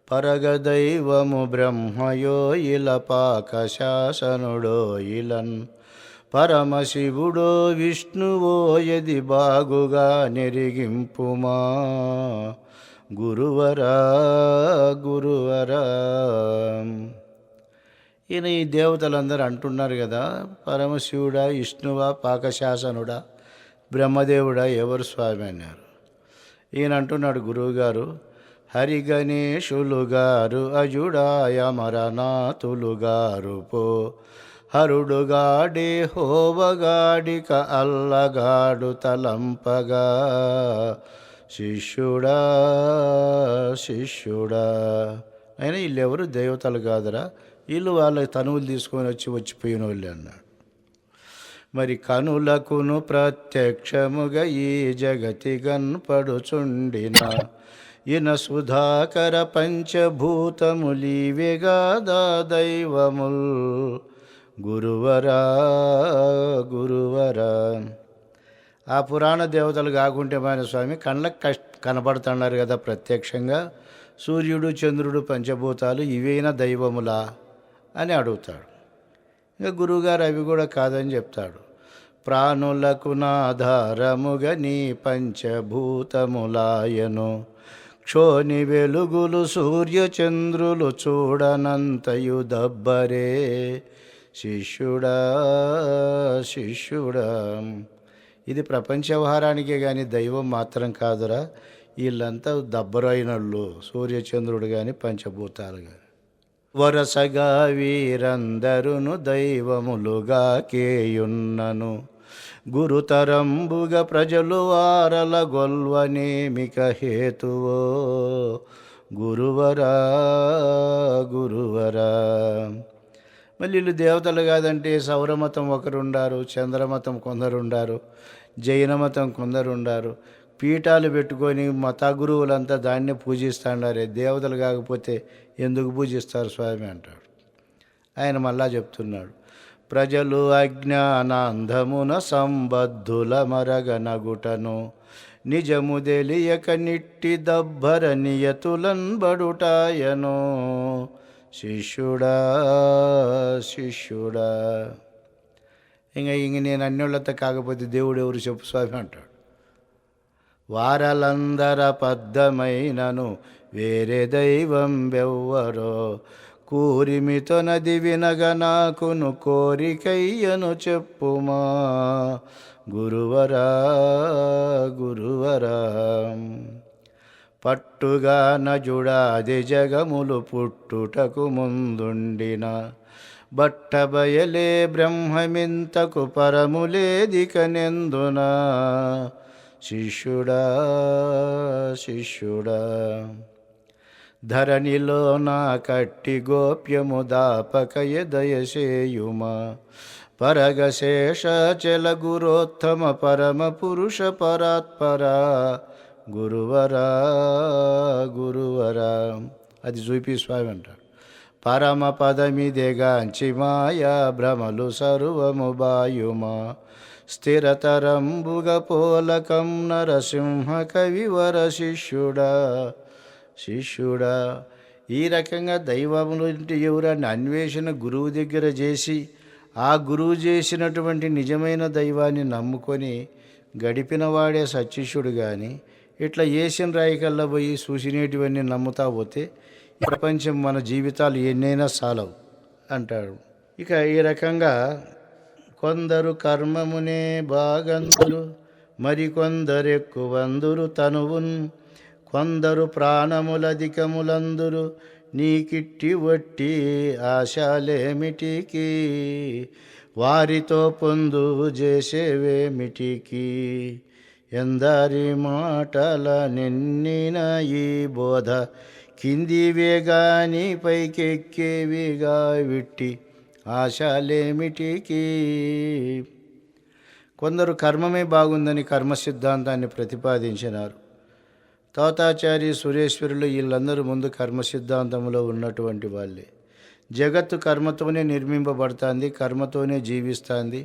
పరగదైవము బ్రహ్మయో ఇల పాక శాసనుడో ఇలన్ పరమశివుడో విష్ణువో ఎది బాగుగా నెరిగింపుమా గురువరా గురువరా. ఈయన ఈ దేవతలందరూ అంటున్నారు కదా, పరమశివుడా, విష్ణువా, పాకశాసనుడా, బ్రహ్మదేవుడా, ఎవరు స్వామి అన్నారు. ఈయన అంటున్నాడు గురువుగారు, హరిగణేశులు గారు అజుడాయ మరనాథులు గారు పో హరుడుగాడే హోవగాడిక అల్లగాడు తలంపగా శిష్యుడా శిష్యుడా. అయినా వీళ్ళెవరు దేవతలు కాదురా, వీళ్ళు వాళ్ళ తనువులు తీసుకొని వచ్చిపోయిన వాళ్ళు అన్నాడు. మరి కనులకును ప్రత్యక్షముగా ఈ జగతి గన్పడుచుండిన ఇన సుధాకర పంచభూతములీవెగాదా దైవముల్ గురువరా గురువరా. ఆ పురాణ దేవతలు కాకుంటే మన స్వామి కళ్ళకు కనపడుతున్నారు కదా ప్రత్యక్షంగా, సూర్యుడు చంద్రుడు పంచభూతాలు ఇవైనా దైవములా అని అడుగుతాడు. ఇంకా గురువుగారు అవి కూడా కాదని చెప్తాడు. ప్రాణులకు నాధారముగా నీ పంచభూతములాయను క్షోని వెలుగులు సూర్యచంద్రులు చూడనంతయు దబ్బరే శిష్యుడా శిష్యుడా. ఇది ప్రపంచ వ్యవహారానికే కానీ దైవం మాత్రం కాదురా, వీళ్ళంతా దబ్బరైనళ్ళు, సూర్యచంద్రుడు కానీ పంచభూతాలు కానీ. వరసగా వీరందరును దైవములుగా కేయున్నను గురుతరంబుగా ప్రజలు వారల గొల్వనేమిక హేతువో గురువరా గురువరా. మళ్ళీ వీళ్ళు దేవతలు కాదంటే సౌరమతం ఒకరుండారు, చంద్రమతం కొందరుండారు, జైన మతం కొందరుండారు. పీఠాలు పెట్టుకొని మత గురువులంతా దాన్నే పూజిస్తాండారే, దేవతలు కాకపోతే ఎందుకు పూజిస్తారు స్వామి అంటాడు. ఆయన మళ్ళా చెప్తున్నాడు, ప్రజలు అజ్ఞానాంధమున సంబద్ధుల మరగనగుటను నిజము తెలియక నిట్టి దబ్బర నియతులన్ బడుటాయను శిష్యుడా శిష్యుడా. ఇంక నేను అన్యోళ్ళతో కాకపోతే దేవుడు ఎవరు చెప్పు స్వామి అంటాడు. వారలందర పద్దమైనను వేరే దైవం వెవ్వరో కూరిమితో నది వినగ నాకును కోరికయ్యను చెప్పుమా గురువరా గురువరా. పట్టుగా నజుడాది జగములు పుట్టుటకు ముందుండిన బట్టబయలే బ్రహ్మమింతకు పరములేదికనెందున శిష్యుడా శిష్యుడా. ధరణిలో నా కట్టి గోప్యము దాపకయ దయసేయుమా పరగశేష చల గురోత్తమ పరమ పురుష పరాత్పరా గురువరా గురువరా. అది చూపి స్వామి అంటాడు. పరమ పదమిదెగాంచి మాయా భ్రమలు సర్వము బాయుమా స్థిరతరంబుగ పోలకం నరసింహ కవివర శిష్యుడా. ఈ రకంగా దైవములంటే ఎవరని అన్వేషణ గురువు దగ్గర చేసి ఆ గురువు చేసినటువంటి నిజమైన దైవాన్ని నమ్ముకొని గడిపిన వాడే సత్శిష్యుడు. కానీ ఇట్లా ఏసిన రాయికల్లా పోయి చూసినేటివన్నీ నమ్ముతా పోతే ఈ ప్రపంచం మన జీవితాలు ఎన్నైనా సాలవు అంటాడు. ఇక ఈ రకంగా కొందరు కర్మమునే బాగందురు, మరికొందరెక్కువందురు తనువున్, కొందరు ప్రాణములధికములందురు, నీకిట్టి వట్టి ఆశలేమిటికి, వారితో పొందు చేసేవేమిటికి, ఎందరి మాటల నిన్నిన ఈ బోధ, కిందివే గాని పైకెక్కేవిగా విట్టి ఆశలేమిటికి. కొందరు కర్మమే బాగుందని కర్మ సిద్ధాంతాన్ని ప్రతిపాదించినారు. తాతాచారి, సురేశ్వరులు వీళ్ళందరూ ముందు కర్మ సిద్ధాంతంలో ఉన్నటువంటి వాళ్ళే. జగత్తు కర్మతోనే నిర్మింపబడుతుంది, కర్మతోనే జీవిస్తుంది,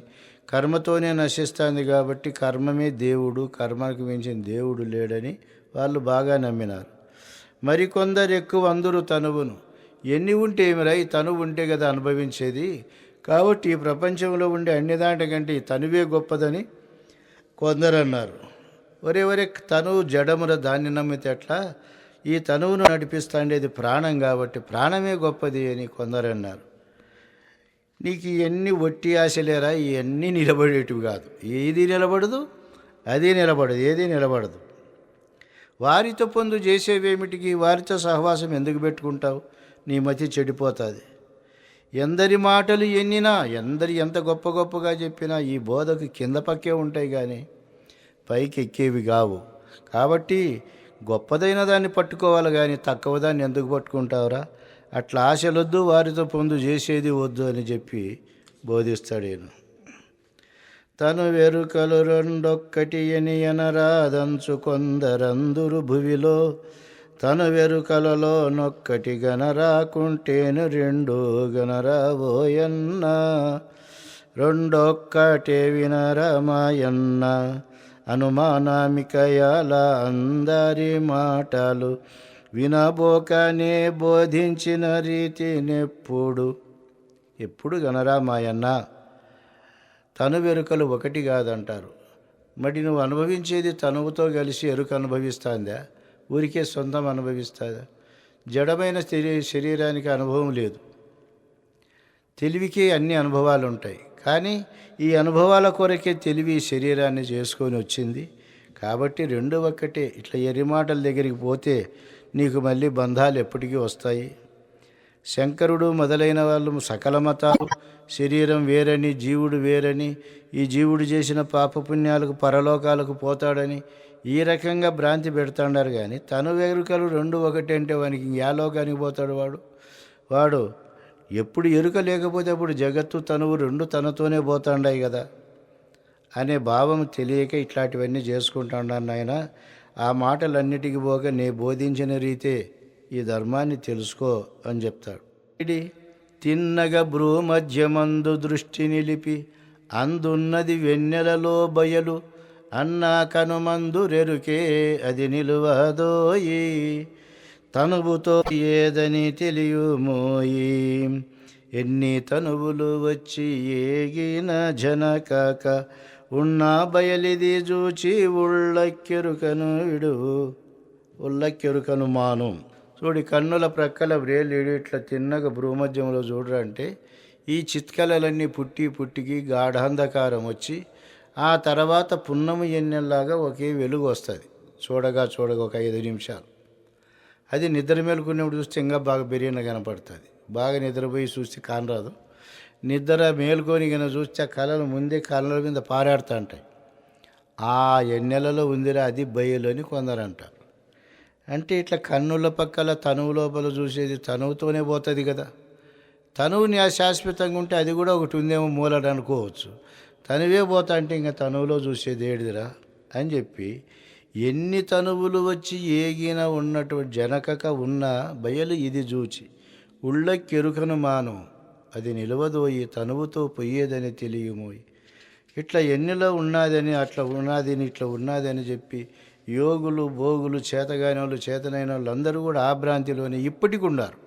కర్మతోనే నశిస్తుంది. కాబట్టి కర్మమే దేవుడు, కర్మకు మించిన దేవుడు లేడని వాళ్ళు బాగా నమ్మినారు. మరికొందరు ఎక్కువ అందరూ తనువును, ఎన్ని ఉంటే ఏమిరా, ఈ తనువు ఉంటే కదా అనుభవించేది, కాబట్టి ఈ ప్రపంచంలో ఉండే అన్ని దాంట్కంటే ఈ తనువే గొప్పదని కొందరు అన్నారు. ఒరే తనువు జడముర, దాన్ని నమ్మితే ఎట్లా, ఈ తనువును నడిపిస్తాండేది ప్రాణం కాబట్టి ప్రాణమే గొప్పది అని కొందరు అన్నారు. నీకు ఇవన్నీ ఒట్టి ఆశలేరా, ఇవన్నీ నిలబడేటివి కాదు. ఏది నిలబడదు, అది నిలబడదు, ఏది నిలబడదు. వారితో పొందు చేసేవేమిటికి, వారితో సహవాసం ఎందుకు పెట్టుకుంటావు, నీ మతి చెడిపోతుంది. ఎందరి మాటలు ఎన్నినా, ఎంత గొప్పగా చెప్పినా ఈ బోధకు కింద పక్కే ఉంటాయి కానీ పైకి ఎక్కేవి కావు. కాబట్టి గొప్పదైన దాన్ని పట్టుకోవాలి కానీ తక్కువ దాన్ని ఎందుకు పట్టుకుంటావురా, అట్లా ఆశలొద్దు, వారితో పొందు చేసేది వద్దు అని చెప్పి బోధిస్తాడు ఈయన. తను వెరుకలు రెండొక్కటి అని ఎనరాదంచు కొందరందురు భువిలో, తను వెరుకలలో నొక్కటి గనరాకుంటేను రెండు గనరావోయన్న, రెండొక్కటే వినరమాయన్న, అనుమానామికయాల అందరి మాటలు వినబోకనే బోధించిన రీతినెప్పుడు గనరా మాయన్న. తను వెరుకలు ఒకటి కాదంటారు. మరి నువ్వు అనుభవించేది తనువుతో కలిసి ఎరుక అనుభవిస్తుందా, ఊరికే సొంతం అనుభవిస్తుందా? జడమైన శరీరానికి అనుభవం లేదు, తెలివికి అన్ని అనుభవాలు ఉంటాయి. కానీ ఈ అనుభవాల కొరకే తెలివి శరీరాన్ని చేసుకొని వచ్చింది. కాబట్టి రెండు ఒక్కటే. ఇట్లా ఎరిమాటల దగ్గరికి పోతే నీకు మళ్ళీ బంధాలు ఎప్పటికీ వస్తాయి. శంకరుడు మొదలైన వాళ్ళు సకల మతాలు శరీరం వేరని, జీవుడు వేరని, ఈ జీవుడు చేసిన పాపపుణ్యాలకు పరలోకాలకు పోతాడని ఈ రకంగా భ్రాంతి పెడుతున్నారు. కానీ తను ఎరుకలు రెండు ఒకటి అంటే వానికి యా లోకానికి పోతాడు వాడు ఎప్పుడు ఎరుక లేకపోతే అప్పుడు జగత్తు తనువు రెండు తనతోనే పోతాండాయి కదా అనే భావం తెలియక ఇట్లాంటివన్నీ చేసుకుంటాడు నాయన. ఆ మాటలన్నిటికీ పోక నే బోధించిన రీతే ఈ ధర్మాన్ని తెలుసుకో అని చెప్తాడు. ఇది తిన్నగ భ్రూమధ్యమందు దృష్టి నిలిపి అందున్నది వెన్నెలలో బయలు, అన్నా కనుమందురెరుకే అది నిలువదోయి, తనువుతో ఏదని తెలియమోయి, ఎన్ని తనువులు వచ్చి ఏగిన జనకాక, ఉన్నా బయలిది చూచి ఉళ్ళక్కెరుకను మాను. చూడి కన్నుల ప్రక్కల వ్రేలు ఇట్లా తిన్నగ భ్రూమధ్యంలో చూడరా అంటే ఈ చిత్కలలన్నీ పుట్టికి గాఢాంధకారం వచ్చి ఆ తర్వాత పున్నము ఎన్నెల్లాగా ఒకే వెలుగు వస్తుంది. చూడగా ఒక 5 నిమిషాలు. అది నిద్ర మేలుకునేప్పుడు చూస్తే ఇంకా బాగా బిర్యానీ కనపడుతుంది. బాగా నిద్రపోయి చూస్తే కానరాదు. నిద్ర మేలుకొని కన్నా చూస్తే ఆ కళలు ముందే కళ్ళ మీద పారాడుతూ ఉంటాయి. ఆ ఎన్నెలలో ఉందిరా అది బయలు అని కొందరు అంటారు. అంటే ఇట్లా కన్నుల పక్కల తనువు లోపల చూసేది తనువుతోనే పోతుంది కదా. తనువుని శాశ్వతంగా ఉంటే అది కూడా ఒకటి ఉందేమో మూలడు అనుకోవచ్చు. తనువే పోతా అంటే ఇంకా తనువులో చూసేది ఏడిదిరా అని చెప్పి ఎన్ని తనువులు వచ్చి ఏగిన ఉన్నటువంటి జనకక ఉన్న బయలు ఇది చూచి ఉళ్ళకెరుకను మాను, అది నిలవదోయి తనువుతో పొయ్యేదని తెలియమోయి, ఇట్లా ఎన్నిలో ఉన్నదని అట్లా ఉన్నదని ఇట్లా ఉన్నదని చెప్పి యోగులు భోగులు చేతగాని వాళ్ళు చేతనైన వాళ్ళు అందరూ కూడా ఆ భ్రాంతిలోనే ఇప్పటికి ఉన్నారు.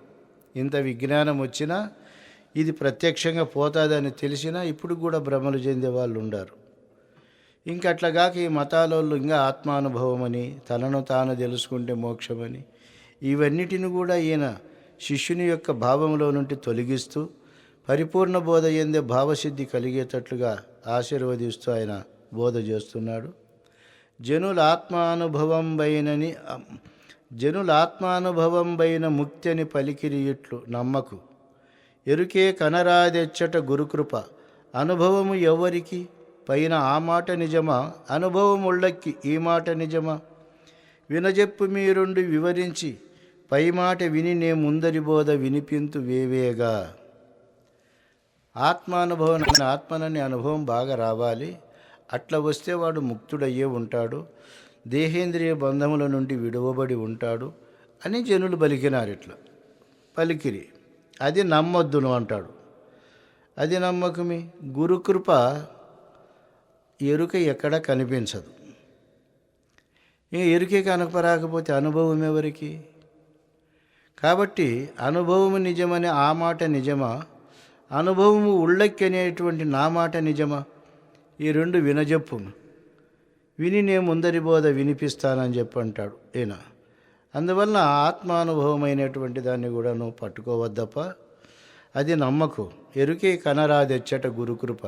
ఇంత విజ్ఞానం వచ్చినా ఇది ప్రత్యక్షంగా పోతుందని తెలిసినా ఇప్పుడు కూడా భ్రమలు చెందే వాళ్ళు ఉన్నారు. ఇంకా అట్లాగాక ఈ మతాలోళ్ళు ఇంకా ఆత్మానుభవం అని, తనను తాను తెలుసుకుంటే మోక్షమని, ఇవన్నిటిని కూడా ఈయన శిష్యుని యొక్క భావంలో నుండి తొలగిస్తూ పరిపూర్ణ బోధ ఎందే భావసిద్ధి కలిగేటట్లుగా ఆశీర్వదిస్తూ ఆయన బోధ చేస్తున్నాడు. జనుల ఆత్మానుభవం పైన ముక్తి అని పలికిరి ఇట్లు నమ్మకు, ఎరుకే కనరాదెచ్చట గురుకృప, అనుభవము ఎవరికి పైన ఆ మాట నిజమా, అనుభవం ఉళ్ళక్కి ఈ మాట నిజమా, వినజెప్పు మీరుండి వివరించి పై మాట విని నే ముందరి బోధ వినిపింతు వేవేగా. ఆత్మనని అనుభవం బాగా రావాలి. అట్లా వస్తే వాడు ముక్తుడయ్యే ఉంటాడు, దేహేంద్రియ బంధముల నుండి విడువబడి ఉంటాడు అని జనులు పలికినారు. ఇట్లా పలికిరి. అది నమ్మొద్దును అంటాడు. అది నమ్మకమే. గురుకృప ఎరుక ఎక్కడా కనిపించదు. ఎరుకే కనపరాకపోతే అనుభవం ఎవరికి? కాబట్టి అనుభవము నిజమని ఆ మాట నిజమా, అనుభవము ఉళ్ళక్కి అనేటువంటి నా మాట నిజమా, ఈ రెండు వినజెప్పు, విని నేను ముందరి బోధ వినిపిస్తానని చెప్పి అంటాడు ఈయన. అందువలన ఆత్మానుభవమైనటువంటి దాన్ని కూడా నువ్వు పట్టుకోవద్దప్ప, అది నమ్మకు. ఎరుకే కనరాదెచ్చట గురుకృప,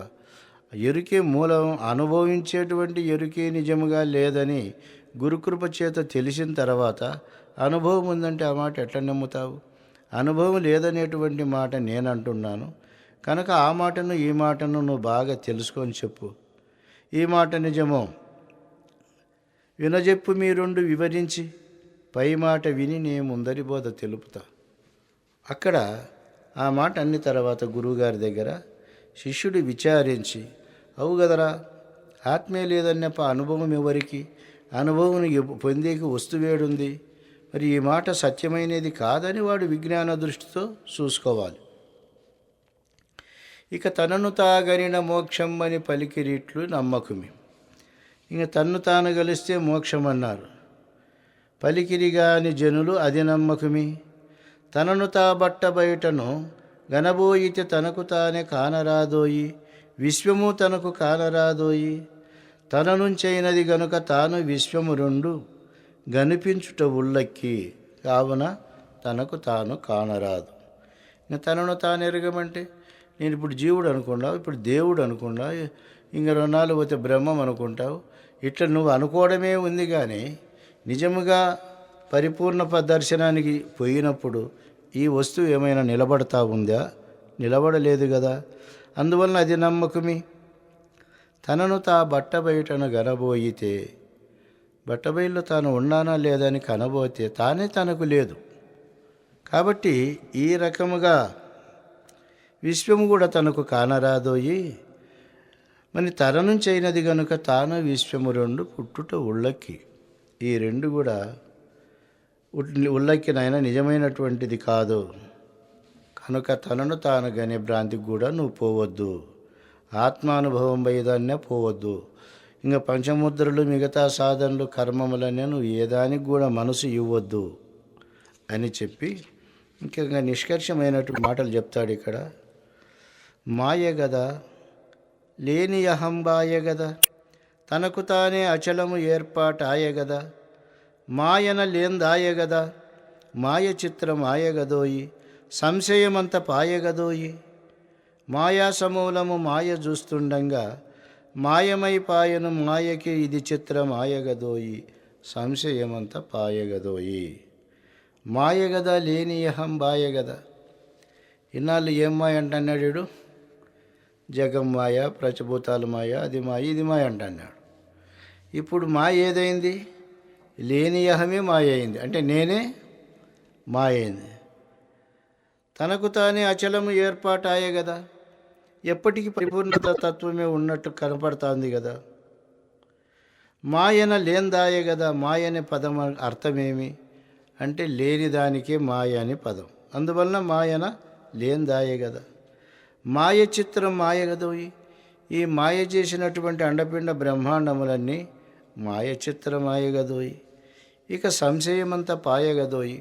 ఎరుకే మూలం, అనుభవించేటువంటి ఎరుకే నిజముగా లేదని గురుకృప చేత తెలిసిన తర్వాత అనుభవం ఉందంటే ఆ మాట ఎట్లా నమ్ముతావు? అనుభవం లేదనేటువంటి మాట నేనంటున్నాను కనుక ఆ మాటను ఈ మాటను నువ్వు బాగా తెలుసుకొని చెప్పు. ఈ మాట నిజమో వినజెప్పు మీరుండు వివరించి పై మాట విని నే ముందరి బోధ తెలుపుతా. అక్కడ ఆ మాట అన్ని తర్వాత గురువుగారి దగ్గర శిష్యుడు విచారించి, అవు గదరా, ఆత్మే లేదన్నప్ప అనుభవం ఎవరికి, అనుభవం పొందేకి వస్తువేడుంది, మరి ఈ మాట సత్యమైనది కాదని వాడు విజ్ఞాన దృష్టితో చూసుకోవాలి. ఇక తనను తాగనిన మోక్షం అని పలికిరిట్లు నమ్మకమే. ఇంక తన్ను తాను కలిస్తే మోక్షం అన్నారు. పలికిరిగాని జనులు అది నమ్మకమే. తనను తా బట్ట బయటను గనబోయితే తనకు తానే కానరాదోయి, విశ్వము తనకు కానరాదోయి, తన నుంచైనది గనుక తాను విశ్వము రెండు గనిపించుట ఉళ్ళక్కి, కావున తనకు తాను కానరాదు. ఇంకా తనను తాను ఎరగమంటే నేను ఇప్పుడు జీవుడు అనుకున్నావు, ఇప్పుడు దేవుడు అనుకున్నావు, ఇంక రెండాలు పోతే బ్రహ్మం అనుకుంటావు. ఇట్లా నువ్వు అనుకోవడమే ఉంది కానీ నిజముగా పరిపూర్ణ దర్శనానికి పోయినప్పుడు ఈ వస్తువు ఏమైనా నిలబడతా ఉందా? నిలబడలేదు కదా. అందువలన అది నమ్మకమే. తనను తా బట్ట బయటను గనబోయితే, బట్టబయల్లో తాను ఉన్నానా లేదని కనబోతే తానే తనకు లేదు. కాబట్టి ఈ రకముగా విశ్వము కూడా తనకు కానరాదోయి, మరి తన నుంచి అయినది కనుక తాను విశ్వము రెండు పుట్టుట ఉళ్ళక్కి, ఈ రెండు కూడా ఉళ్ళక్కినైనా నిజమైనటువంటిది కాదు కనుక తనను తాను గనే భ్రాంతికి కూడా నువ్వు పోవద్దు, ఆత్మానుభవం బయదాన్నే పోవద్దు. ఇంకా పంచముద్రలు మిగతా సాధనలు కర్మములనే నువ్వు ఏదానికి కూడా మనసు ఇవ్వద్దు అని చెప్పి ఇంకా నిష్కర్షమైనటువంటి మాటలు చెప్తాడు ఇక్కడ. మాయ గదా, లేని అహంబాయ గదా, తనకు తానే అచలము ఏర్పాటాయ గదా, మాయన లేందాయ గదా, మాయ చిత్రం ఆయగదోయి, సంశయమంత పాయగదోయి, మాయా సమూలము మాయ చూస్తుండగా మాయమైపాయను మాయకి ఇది చిత్రం ఆయగదోయి, సంశయమంత పాయగదోయి. మాయగద లేని అహం బాయగద. ఇన్నాళ్ళు ఏం మాయ అంటున్నాడు? జగం మాయ, ప్రచభూతాలు మాయ, అది మాయ, ఇది మాయ అంటున్నాడు. ఇప్పుడు మాయ ఏదైంది? లేని అహమే మాయ అయింది, అంటే నేనే మాయ అయింది. తనకు తానే అచలము ఏర్పాటాయే కదా, ఎప్పటికీ పరిపూర్ణత తత్వమే ఉన్నట్టు కనపడుతుంది కదా. మాయన లేందాయే కదా, మాయనే పదం అర్థమేమి అంటే లేని దానికే మాయ అని పదం. అందువలన మాయన లేందాయే కదా. మాయ చిత్రం మాయ గదోయి, ఈ మాయ చేసినటువంటి అండపిండ బ్రహ్మాండములన్నీ మాయ చిత్రమాయగదోయి, ఇక సంశయమంతా పాయగదోయి.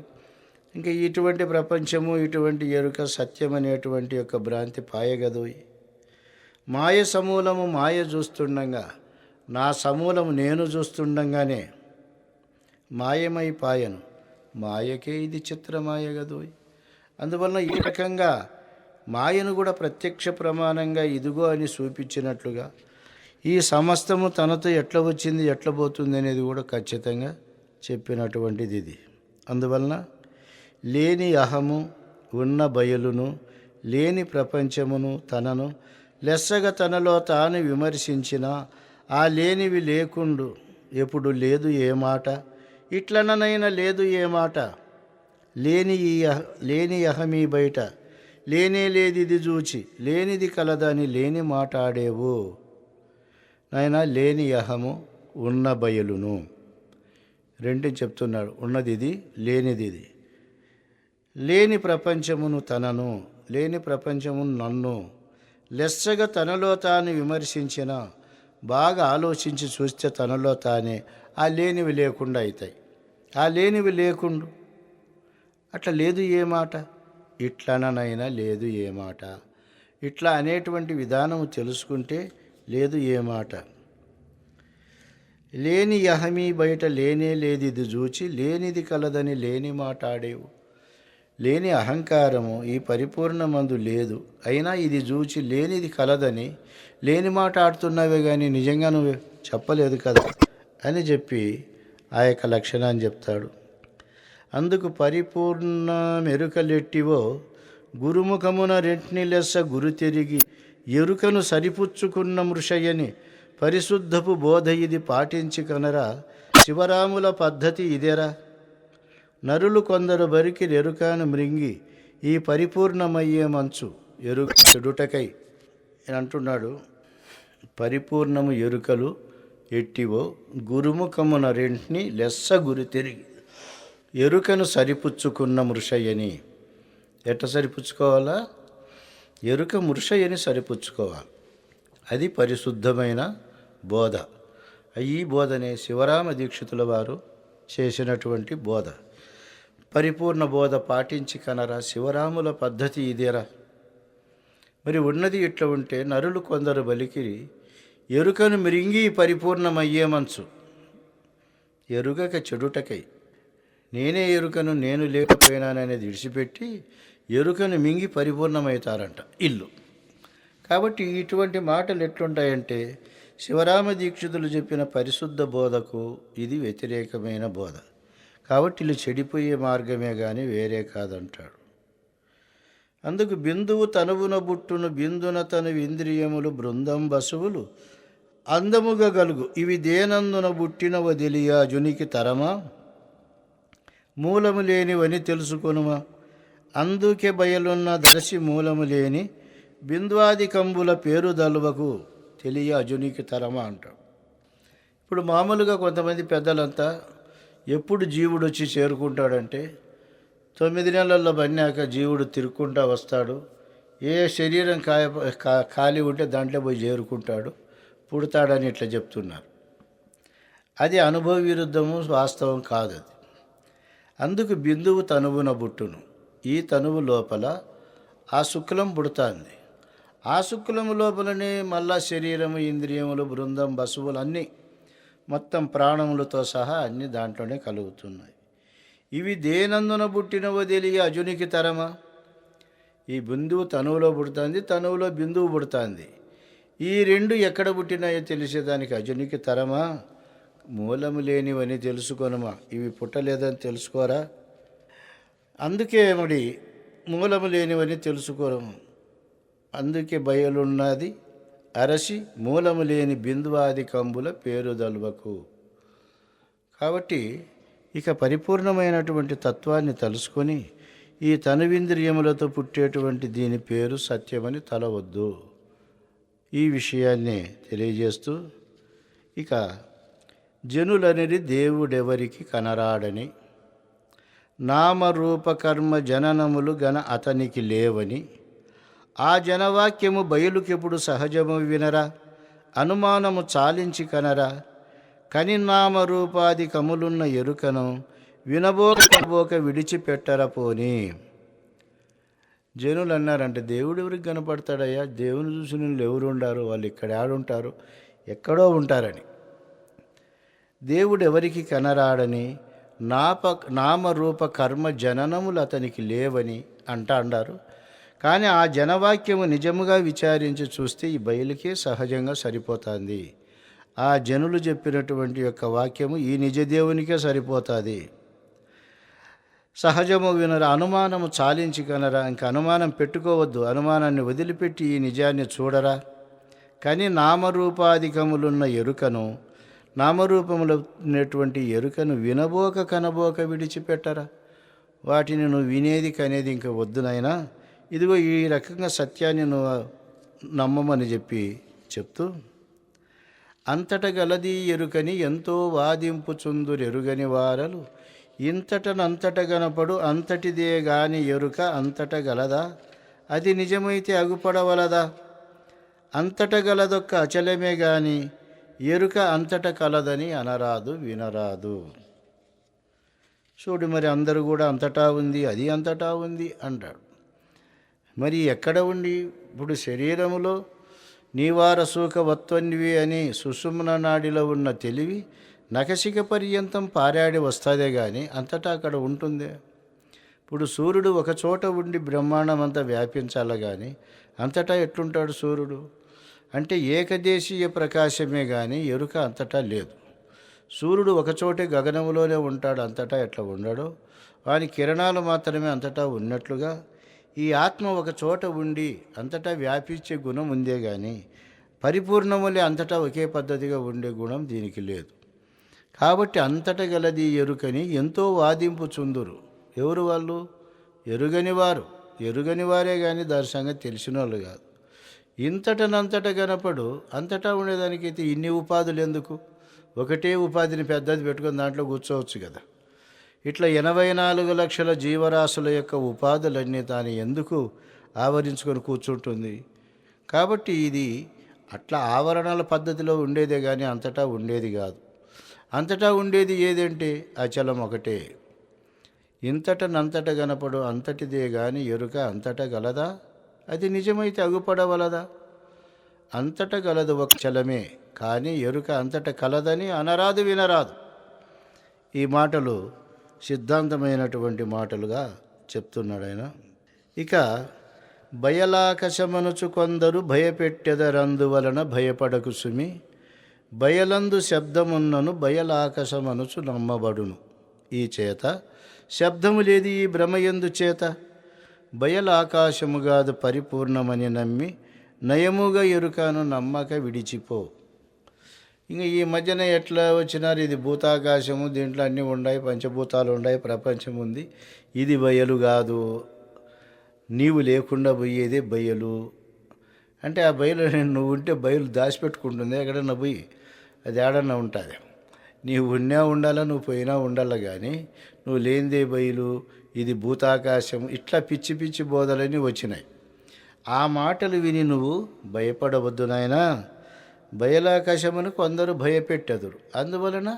ఇంకా ఇటువంటి ప్రపంచము, ఇటువంటి ఎరుక సత్యమనేటువంటి యొక్క భ్రాంతి పాయగదోయి. మాయ సమూలము మాయ చూస్తుండగా, నా సమూలము నేను చూస్తుండగానే మాయమై పాయను. మాయకే ఇది చిత్రమాయగదోయి. అందువలన ఈ రకంగా మాయను కూడా ప్రత్యక్ష ప్రమాణంగా ఇదిగో అని చూపించినట్లుగా ఈ సమస్తము తనతో ఎట్లా వచ్చింది, ఎట్లా పోతుంది అనేది కూడా ఖచ్చితంగా చెప్పినటువంటిది ఇది. అందువలన లేని అహము, ఉన్న బయలును, లేని ప్రపంచమును తనను లెస్సగా తనలో తాను విమర్శించిన ఆ లేనివి లేకుండు ఎప్పుడు లేదు ఏ మాట, ఇట్లననైనా లేదు ఏ మాట. లేని అహమీ బయట, లేనే లేదిది చూచి, లేనిది కలదని లేని మాట్లాడేవు. నాయన లేని అహము, ఉన్న బయలును రెండు చెప్తున్నాడు. ఉన్నది ఇది, లేనిది ఇది. లేని ప్రపంచమును తనను, లేని ప్రపంచమును నన్ను లెస్సగా తనలో తాను విమర్శించిన, బాగా ఆలోచించి చూస్తే తనలో తానే ఆ లేనివి లేకుండా అవుతాయి. ఆ లేనివి లేకుండు అట్లా లేదు ఏ మాట, ఇట్లననైనా లేదు ఏ మాట. ఇట్లా అనేటువంటి విధానం తెలుసుకుంటే లేదు ఏ మాట. లేని యహమీ బయట లేనే లేదిది చూచి, లేనిది కలదని లేని మాట్లాడేవు. లేని అహంకారము ఈ పరిపూర్ణమందు లేదు, అయినా ఇది చూచి లేనిది కలదని లేని మాట ఆడుతున్నావే కానీ నిజంగా నువ్వు చెప్పలేదు కదా అని చెప్పి ఆ యొక్క లక్షణాన్ని చెప్తాడు. అందుకు పరిపూర్ణ మెరుకలెట్టివో గురుముఖమున రెంట్ని లెస్స గురు తిరిగి ఎరుకను సరిపుచ్చుకున్న మృషయని పరిశుద్ధపు బోధ ఇది పాటించి కనరా శివరాముల పద్ధతి ఇదేరా. నరులు కొందరు బరికి ఎరుకను మృంగి ఈ పరిపూర్ణమయ్యే మంచు ఎరుక చెడుటకై అని అంటున్నాడు. పరిపూర్ణము ఎరుకలు ఎట్టివో గురుముఖమున రెంట్ని లెస్స గురి తిరిగి ఎరుకను సరిపుచ్చుకున్న మృషయని. ఎట్ట సరిపుచ్చుకోవాలా? ఎరుక మృషయని సరిపుచ్చుకోవాలి. అది పరిశుద్ధమైన బోధ. ఈ బోధనే శివరామ దీక్షితుల వారు చేసినటువంటి బోధ. పరిపూర్ణ బోధ పాటించి కనరా శివరాముల పద్ధతి ఇదేరా. మరి ఉన్నది ఇట్లా ఉంటే నరులు కొందరు బలికిరి ఎరుకను మిరింగి పరిపూర్ణమయ్యే మంచు. ఎరుగక చెడుటకై నేనే ఎరుకను నేను లేకపోయినాననేది విడిచిపెట్టి ఎరుకను మింగి పరిపూర్ణమవుతారంట ఇల్లు. కాబట్టి ఇటువంటి మాటలు ఎట్లుంటాయంటే శివరామ దీక్షితులు చెప్పిన పరిశుద్ధ బోధకు ఇది వ్యతిరేకమైన బోధ. కాబట్టి వీళ్ళు చెడిపోయే మార్గమే కానీ వేరే కాదంటాడు. అందుకు బిందువు తనువున బుట్టును బిందున తనువు ఇంద్రియములు బృందం బసువులు అందముగా గలుగు ఇవి దేనందున బుట్టిన వదిలియా జునికి తరమా మూలము లేనివని తెలుసుకొనుమా. అందుకే బయలున్న దర్శి మూలము లేని బిందువాది కంబుల పేరు దలువకు తెలియ అజునికి తరమా అంటాడు. ఇప్పుడు మామూలుగా కొంతమంది పెద్దలంతా ఎప్పుడు జీవుడు వచ్చి చేరుకుంటాడంటే 9 నెలల్లో బన్నాక జీవుడు తిరుక్కుంటా వస్తాడు. ఏ శరీరం ఖాళీ ఉంటే దాంట్లో పోయి చేరుకుంటాడు, పుడతాడని ఇట్లా చెప్తున్నారు. అది అనుభవ విరుద్ధము, వాస్తవం కాదు అది. అందుకు బిందువు తనువున బుట్టును, ఈ తనువు లోపల ఆ శుక్లం పుడుతుంది. ఆ శుక్లము లోపలనే మళ్ళా శరీరము, ఇంద్రియములు, బృందం, బసువులు అన్నీ మొత్తం ప్రాణములతో సహా అన్నీ దాంట్లోనే కలుగుతున్నాయి. ఇవి దేనందున పుట్టినవో తెలియ అజునికి తరమా. ఈ బిందువు తనువులో పుడుతుంది, తనువులో బిందువు పుడుతుంది. ఈ రెండు ఎక్కడ పుట్టినాయో తెలిసేదానికి అజునికి తరమా. మూలము లేనివని తెలుసుకొనమా. ఇవి పుట్టలేదని తెలుసుకోరా. అందుకే మరి మూలము లేనివని తెలుసుకోరము. అందుకే బయలున్నది అరసి మూలము లేని బిందువాది కంబుల పేరు దల్వకు. కాబట్టి ఇక పరిపూర్ణమైనటువంటి తత్వాన్ని తెలుసుకొని ఈ తనువింద్రియములతో పుట్టేటువంటి దీని పేరు సత్యమని తలవద్దు. ఈ విషయాన్ని తెలియజేస్తూ ఇక జనులనేది దేవుడెవరికి కనరాడని, నామరూపకర్మ జననములు గన అతనికి లేవని, ఆ జనవాక్యము బయలుకెప్పుడు సహజము వినరా, అనుమానము చాలించి కనరా, కనినామరూపాది కములున్న ఎరుకను వినబోక విడిచిపెట్టరా పోని. జనులు అన్నారంటే దేవుడు ఎవరికి కనపడతాడయ్యా, దేవుని చూసిన వాళ్ళు ఎవరు ఉండారు, వాళ్ళు ఇక్కడ ఆడుంటారు, ఎక్కడో ఉంటారని. దేవుడు ఎవరికి కనరాడని, నామరూప కర్మ జననములు అతనికి లేవని అంటారు. కానీ ఆ జనవాక్యము నిజముగా విచారించి చూస్తే ఈ బయలుకే సహజంగా సరిపోతుంది. ఆ జనులు చెప్పినటువంటి యొక్క వాక్యము ఈ నిజదేవునికే సరిపోతుంది. సహజము వినరా, అనుమానము చాలించి కనరా, ఇంక అనుమానం పెట్టుకోవద్దు, అనుమానాన్ని వదిలిపెట్టి ఈ నిజాన్ని చూడరా. కానీ నామరూపాధికములున్న ఎరుకను, నామరూపములైనటువంటి ఎరుకను వినబోక కనబోక విడిచిపెట్టరా. వాటిని నువ్వు వినేది కనేది ఇంక వద్దునైనా, ఇదిగో ఈ రకంగా సత్యాన్ని నువ్వు నమ్మమని చెప్తూ, అంతట గలది ఎరుకని ఎంతో వాదింపుచుందురెరుగని వారలు, ఇంతటనంతట గనపడు అంతటిదే గాని ఎరుక అంతట గలదా, అది నిజమైతే అగుపడవలదా. అంతట గలదొక్క అచలమే గాని ఎరుక అంతట కలదని అనరాదు వినరాదు. చూడు, మరి అందరూ కూడా అంతటా ఉంది, అది అంతటా ఉంది అంటాడు. మరి ఎక్కడ ఉండి? ఇప్పుడు శరీరములో నీవారసూకవత్వన్వి అని సుషుమ్న నాడిలో ఉన్న తెలివి నఖశిఖ పర్యంతం పారాడి వస్తుందే కానీ అంతటా అక్కడ ఉంటుందే. ఇప్పుడు సూర్యుడు ఒక చోట ఉండి బ్రహ్మాండం అంతా వ్యాపించాలి కానీ అంతటా ఎట్లుంటాడు సూర్యుడు? అంటే ఏకదేశీయ ప్రకాశమే కానీ ఎరుక అంతటా లేదు. సూర్యుడు ఒకచోటే గగనంలోనే ఉంటాడు, అంతటా ఎట్లా ఉండడో వాని కిరణాలు మాత్రమే అంతటా ఉన్నట్లుగా ఈ ఆత్మ ఒక చోట ఉండి అంతటా వ్యాపించే గుణం ఉందే కానీ పరిపూర్ణములే అంతటా ఒకే పద్ధతిగా ఉండే గుణం దీనికి లేదు. కాబట్టి అంతట గలది ఎరుకని ఎంతో వాదింపుచుందురు. ఎవరు వాళ్ళు? ఎరుగని వారే కానీ దాని సంగతి తెలిసిన వాళ్ళు కాదు. ఇంతటనంతట గనపడు అంతటా ఉండేదానికైతే ఇన్ని ఉపాధులు ఎందుకు? ఒకటే ఉపాధిని పెద్దది పెట్టుకొని దాంట్లో కూర్చోవచ్చు కదా. ఇట్లా 84 లక్షల జీవరాశుల యొక్క ఉపాధులన్నీ తాను ఎందుకు ఆవరించుకొని కూర్చుంటుంది? కాబట్టి ఇది అట్లా ఆవరణల పద్ధతిలో ఉండేదే కానీ అంతటా ఉండేది కాదు. అంతటా ఉండేది ఏదంటే అచలం ఒకటే. ఇంతటనంతట గనపడు అంతటిదే గాని ఎరుక అంతటా గలదా, అది నిజమైతే అగుపడవలదా. అంతట గలదు ఒక చలమే కానీ ఎరుక అంతట కలదని అనరాదు వినరాదు. ఈ మాటలు సిద్ధాంతమైనటువంటి మాటలుగా చెప్తున్నాడు ఆయన. ఇక బయలాకశమనుచు కొందరు భయపెట్టెదరందువలన భయపడకు సుమి, బయలందు శబ్దమున్నను బయలాకశమనుచు నమ్మబడును. ఈ చేత శబ్దము లేదు ఈ భ్రమయందు చేత, బయలాకాశముగాదు పరిపూర్ణమని నమ్మి నయముగా ఎరుకను నమ్మక విడిచిపో. ఇంకా ఈ మధ్యన ఎట్లా వచ్చినారు, ఇది భూతాకాశము, దీంట్లో అన్నీ ఉన్నాయి, పంచభూతాలు ఉన్నాయి, ప్రపంచం ఉంది, ఇది బయలు కాదు, నీవు లేకుండా పోయేదే బయలు అంటే ఆ బయలు నువ్వు ఉంటే బయలు దాచిపెట్టుకుంటుంది ఎక్కడన్నా పోయి, అది ఏడన్నా ఉంటుంది. నీవు ఉన్నా ఉండాలా, నువ్వు పోయినా ఉండాలా, కానీ నువ్వు లేనిదే బయలు, ఇది భూతాకాశం, ఇట్లా పిచ్చి పిచ్చి బోధలన్నీ వచ్చినాయి. ఆ మాటలు విని నువ్వు భయపడవద్దు నాయనా. బయలాకాశమును కొందరు భయపెట్టెదరు, అందువలన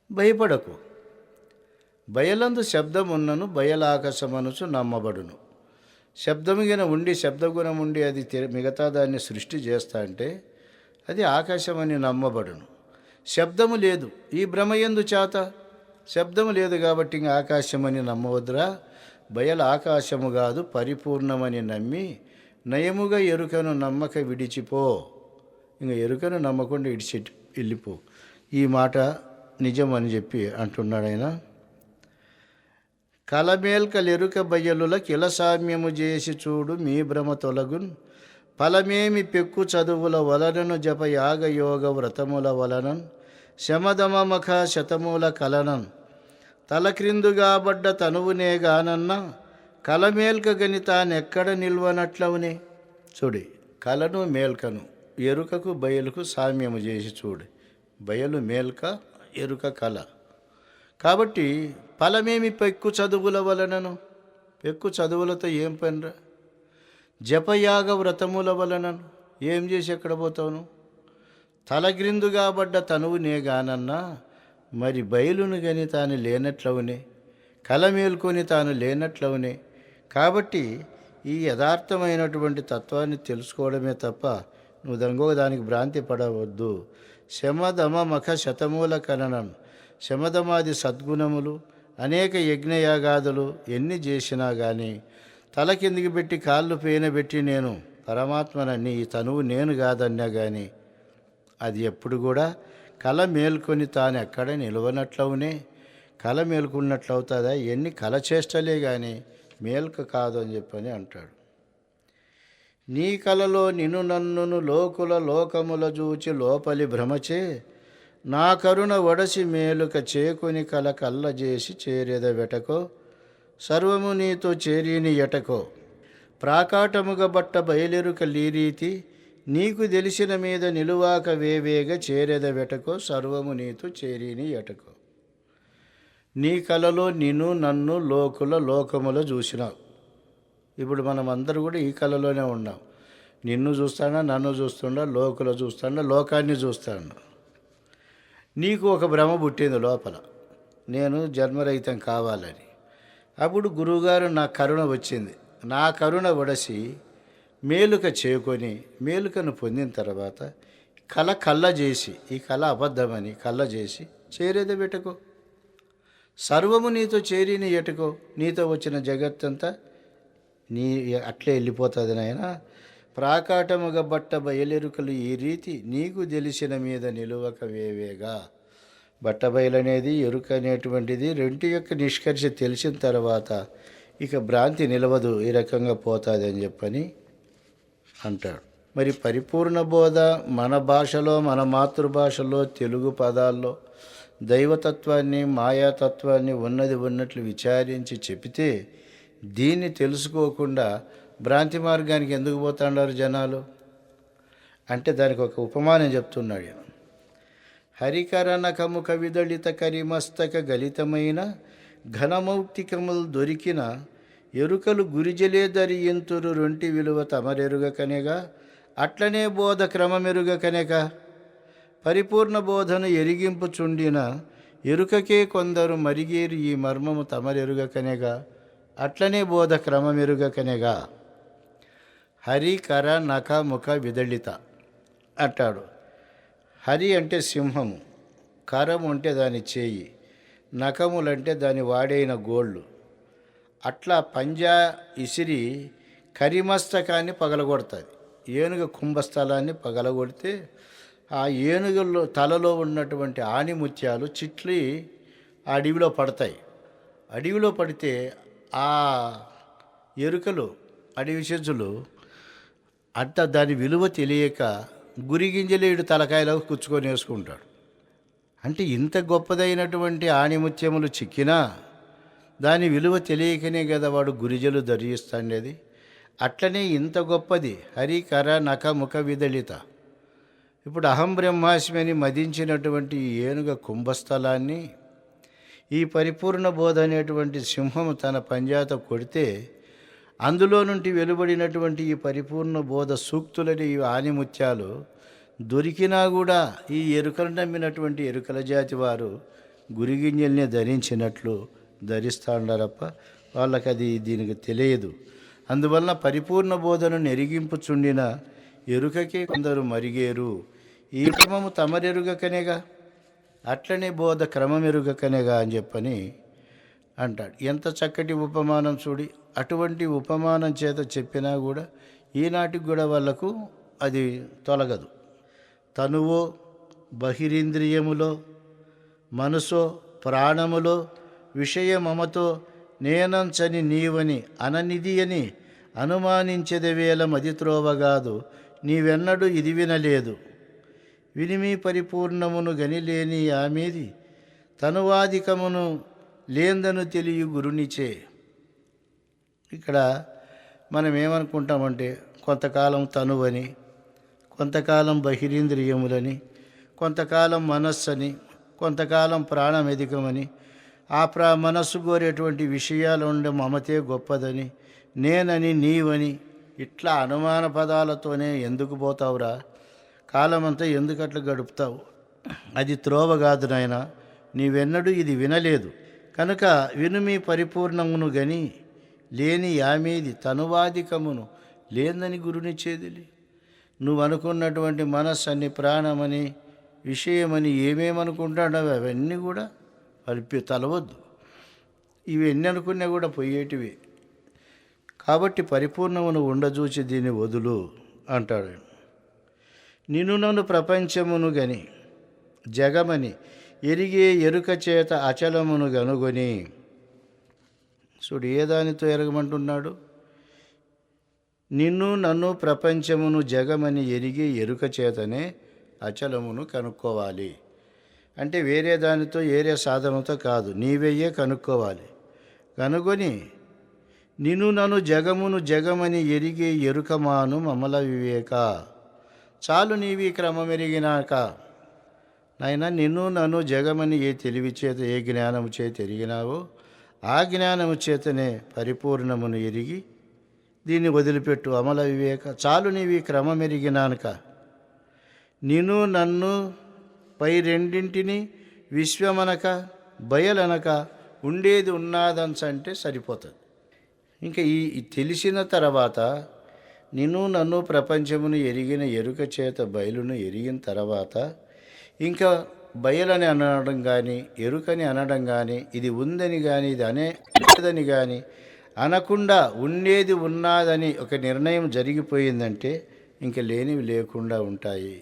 భయపడకు. బయలందు శబ్దమున్నను బయలాకాశమనుచు నమ్మబడును. శబ్దముగిన ఉండి, శబ్దగుణం ఉండి అది మిగతా దాన్ని సృష్టి చేస్తా అంటే అది ఆకాశమని నమ్మబడును. శబ్దము లేదు ఈ భ్రమయందు చేత, శబ్దము లేదు కాబట్టి ఇంక ఆకాశమని నమ్మవద్దురా. బయలు ఆకాశము కాదు పరిపూర్ణమని నమ్మి నయముగా ఎరుకను నమ్మక విడిచిపో. ఇంక ఎరుకను నమ్మకుండా వెళ్ళిపో. ఈ మాట నిజం అని అంటున్నాడు ఆయన. కలమేల్కలెరుక బయలుల కిలసామ్యము చేసి చూడు మీ భ్రమ తొలగున్, ఫలమేమి పెక్కు చదువుల వలనను జప యాగయోగ వ్రతముల వలనన్, శమదమమఖ శతమూల కలనన్, తలక్రిందుగాబడ్డ తనువునే గానన్న, కలమేల్క గణితానెక్కడ నిల్వనట్లవునే. చూడు, కలను మేల్కను ఎరుకకు బయలుకు సామ్యము చేసి చూడు. బయలు మేల్క, ఎరుక కల. కాబట్టి ఫలమేమి పెక్కు చదువుల వలనను, పెక్కు చదువులతో ఏం పనిరా? జపయాగ వ్రతముల వలన ఏం చేసి ఎక్కడ పోతావును? తలగ్రిందుగా పడ్డ తనువు నేగానన్నా మరి బయలును గని తాను లేనట్లవునే, కల మేల్కొని తాను లేనట్లవునే. కాబట్టి ఈ యథార్థమైనటువంటి తత్వాన్ని తెలుసుకోవడమే తప్ప నువ్వు దానికి భ్రాంతి పడవద్దు. శమదమ మఖ శతమూల కననం, శమదమాది సద్గుణములు అనేక యజ్ఞయాగాదులు ఎన్ని చేసినా కానీ తల కిందికి పెట్టి కాళ్ళు పెట్టి నేను పరమాత్మనని ఈ తనువు నేను కాదన్నా కానీ అది ఎప్పుడు కూడా కల మేల్కొని తాను ఎక్కడ నిలవనట్లవునే. కల మేల్కొన్నట్లు అవుతుందా? ఎన్ని కల చేష్టలే కానీ మేల్క కాదు అని చెప్పని అంటాడు. నీ కలలో నిన్ను నన్నును లోకుల లోకముల చూచి లోపలి భ్రమచే నా కరుణ వడసి మేలుక చేకొని కల కల్ల చేసి చేరేద వెటకో సర్వము నీతో చేరీని ఎటకో ప్రాకాటముగ బట్ట బయలెరుక లీరీతి నీకు తెలిసిన మీద నిలువాక వేవేగ చేరేద వెటకో సర్వము నీతో చేరీని ఎటకో. నీ కలలో నిన్ను నన్ను లోకుల లోకముల చూసినావు. ఇప్పుడు మనం అందరూ కూడా ఈ కళలోనే ఉన్నాం. నిన్ను చూస్తాడా, నన్ను చూస్తుండా, లోకుల చూస్తాడా, లోకాన్ని చూస్తాడు. నీకు ఒక భ్రమ పుట్టింది లోపల, నేను జన్మరహితం కావాలని. అప్పుడు గురువుగారు నా కరుణ వచ్చింది. నా కరుణ వడసి మేలుక చేకొని మేలుకను పొందిన తర్వాత కళ్ళ చేసి ఈ కళ అబద్ధమని కళ్ళ చేసి చేరేద పెట్టుకో సర్వము నీతో చేరిని ఎటుకో. నీతో వచ్చిన జగత్తంతా నీ అట్లే వెళ్ళిపోతుంది నాయన. ప్రాకాటముగా బట్ట బయలెరుకలు ఈ రీతి నీకు తెలిసిన మీద నిలువక వేవేగా. బట్టబయలనేది ఎరుక అనేటువంటిది రెంటి యొక్క నిష్కర్ష తెలిసిన తర్వాత ఇక భ్రాంతి నిలవదు, ఈ రకంగా పోతుంది అని చెప్పని అంటాడు. మరి పరిపూర్ణ బోధ మన భాషలో, మన మాతృభాషలో, తెలుగు పదాల్లో దైవతత్వాన్ని మాయాతత్వాన్ని ఉన్నట్లు విచారించి చెబితే దీన్ని తెలుసుకోకుండా భ్రాంతి మార్గానికి ఎందుకు పోతాడారు జనాలు అంటే దానికి ఒక ఉపమానం చెప్తున్నాడు. హరికరనకముఖ విదళిత కరిమస్తక గలితమైన ఘనమౌక్తికములు దొరికిన ఎరుకలు గురిజలే దరియంతురు రొంటి విలువ తమరెరుగకనెగా అట్లనే బోధ క్రమమెరుగకనెక పరిపూర్ణ బోధను ఎరిగింపుచుండిన ఎరుకకే కొందరు మరిగేరు ఈ మర్మము తమరెరుగకనెగా అట్లనే బోధ క్రమమెరుగకనెగా. హరి కర నఖ ముఖ విదళిత అంటాడు. హరి అంటే సింహము, కరము అంటే దాని చేయి, నఖములంటే దాని వాడైన గోళ్ళు. అట్లా పంజా ఇసిరి కరిమస్తకాన్ని పగలగొడుతుంది. ఏనుగ కుంభస్థలాన్ని పగలగొడితే ఆ ఏనుగులో తలలో ఉన్నటువంటి ఆణిముత్యాలు చిట్లి ఆ అడవిలో పడతాయి. అడవిలో పడితే ఆ ఎరుకలు అడవి చెంచులు అంత దాని విలువ తెలియక గురిగింజలేడు తలకాయలో కుచ్చుకొని వేసుకుంటాడు. అంటే ఇంత గొప్పదైనటువంటి ఆణిముత్యములు చిక్కినా దాని విలువ తెలియకనే కదా వాడు గురిజలు ధరిస్తాండేది. అట్లనే ఇంత గొప్పది హరికర నఖ ముఖ విదళిత. ఇప్పుడు అహం బ్రహ్మాస్మి అని మదించినటువంటి ఏనుగ కుంభస్థలాన్ని ఈ పరిపూర్ణ బోధ అనేటువంటి సింహము తన పంజాతో కొడితే అందులో నుండి వెలువడినటువంటి ఈ పరిపూర్ణ బోధ సూక్తులని ఈ ఆనిముత్యాలు దొరికినా కూడా ఈ ఎరుకలు నమ్మినటువంటి ఎరుకల జాతి వారు గురిగింజల్ని ధరించినట్లు ధరిస్తాండారప్ప వాళ్ళకి అది దీనికి తెలియదు. అందువలన పరిపూర్ణ బోధను నెరిగింపుచుండిన ఎరుకకే కొందరు మరిగేరు ఈ క్రమము తమరెరుగకనేగా అట్లనే బోధ క్రమమెరుగకనేగా అని చెప్పని అంటాడు. ఎంత చక్కటి ఉపమానం చూడి. అటువంటి ఉపమానం చేత చెప్పినా కూడా ఈనాటికి కూడా వాళ్ళకు అది తొలగదు. తనువో బహిరింద్రియములో మనసో ప్రాణములో విషయమమతో నేనంచని నీవని అననిది అని అనుమానించెదవేళ మది త్రోవగాదు నీవెన్నడూ ఇది వినలేదు. వినిమి పరిపూర్ణమును గనిలేని ఆమెది తనువాధికమును లేందను తెలియ గురునిచే. ఇక్కడ మనం ఏమనుకుంటామంటే కొంతకాలం తనువని, కొంతకాలం బహిరింద్రియములని, కొంతకాలం మనస్సని, కొంతకాలం ప్రాణమెదికమని, ఆ మనస్సు కోరేటువంటి విషయాలు ఉండే మమతే గొప్పదని, నేనని నీవని ఇట్లా అనుమాన పదాలతోనే ఎందుకు పోతావురా? కాలమంతా ఎందుకు అట్లా గడుపుతావు? అది త్రోవ కాదు నాయనా, నీవెన్నడూ ఇది వినలేదు కనుక వినుమి పరిపూర్ణమును గని లేని యామేది తనువాదికమును లేందని గురునిచ్చేదిలి. నువ్వు అనుకున్నటువంటి మనస్సని, ప్రాణమని, విషయమని ఏమేమనుకుంటాడో అవన్నీ కూడా తలవద్దు. ఇవన్నీ అనుకున్నా కూడా పోయేటివి. కాబట్టి పరిపూర్ణమును ఉండజూచి దీన్ని వదులు అంటాడు. నిన్ను నన్ను ప్రపంచమును గని జగమని ఎరిగే ఎరుక చేత అచలమును గనుగొని. చూడు ఏ దానితో ఎరగమంటున్నాడు? నిన్ను నన్ను ప్రపంచమును జగమని ఎరిగే ఎరుక చేతనే అచలమును కనుక్కోవాలి. అంటే వేరే దానితో వేరే సాధనతో కాదు, నీవెయ్యే కనుక్కోవాలి. కనుగొని నిన్ను నన్ను జగమును జగమని ఎరిగే ఎరుకమాను మమల వివేక. చాలు నీవి క్రమమెరిగినాక. నాయన నిన్ను నన్ను జగమని ఏ తెలివి చేత ఏ జ్ఞానము చేత ఎరిగినావో ఆ జ్ఞానము చేతనే పరిపూర్ణమును ఎరిగి దీన్ని వదిలిపెట్టు అమల వివేక. చాలు నీవి క్రమమెరిగినాక. నిన్ను నన్ను పై రెండింటిని విశ్వమనక బయలనక ఉండేది ఉన్నాదంచంటే సరిపోతుంది. ఇంకా ఈ తెలిసిన తర్వాత నిన్ను నన్ను ప్రపంచమును ఎరిగిన ఎరుక చేత బయలును ఎరిగిన తర్వాత ఇంకా బయలని అనడం కానీ ఎరుకని అనడం కానీ ఇది ఉందని కానీ ఇది అనేదని కానీ అనకుండా ఉండేది ఉన్నాదని ఒక నిర్ణయం జరిగిపోయిందంటే ఇంక లేనివి లేకుండా ఉంటాయి.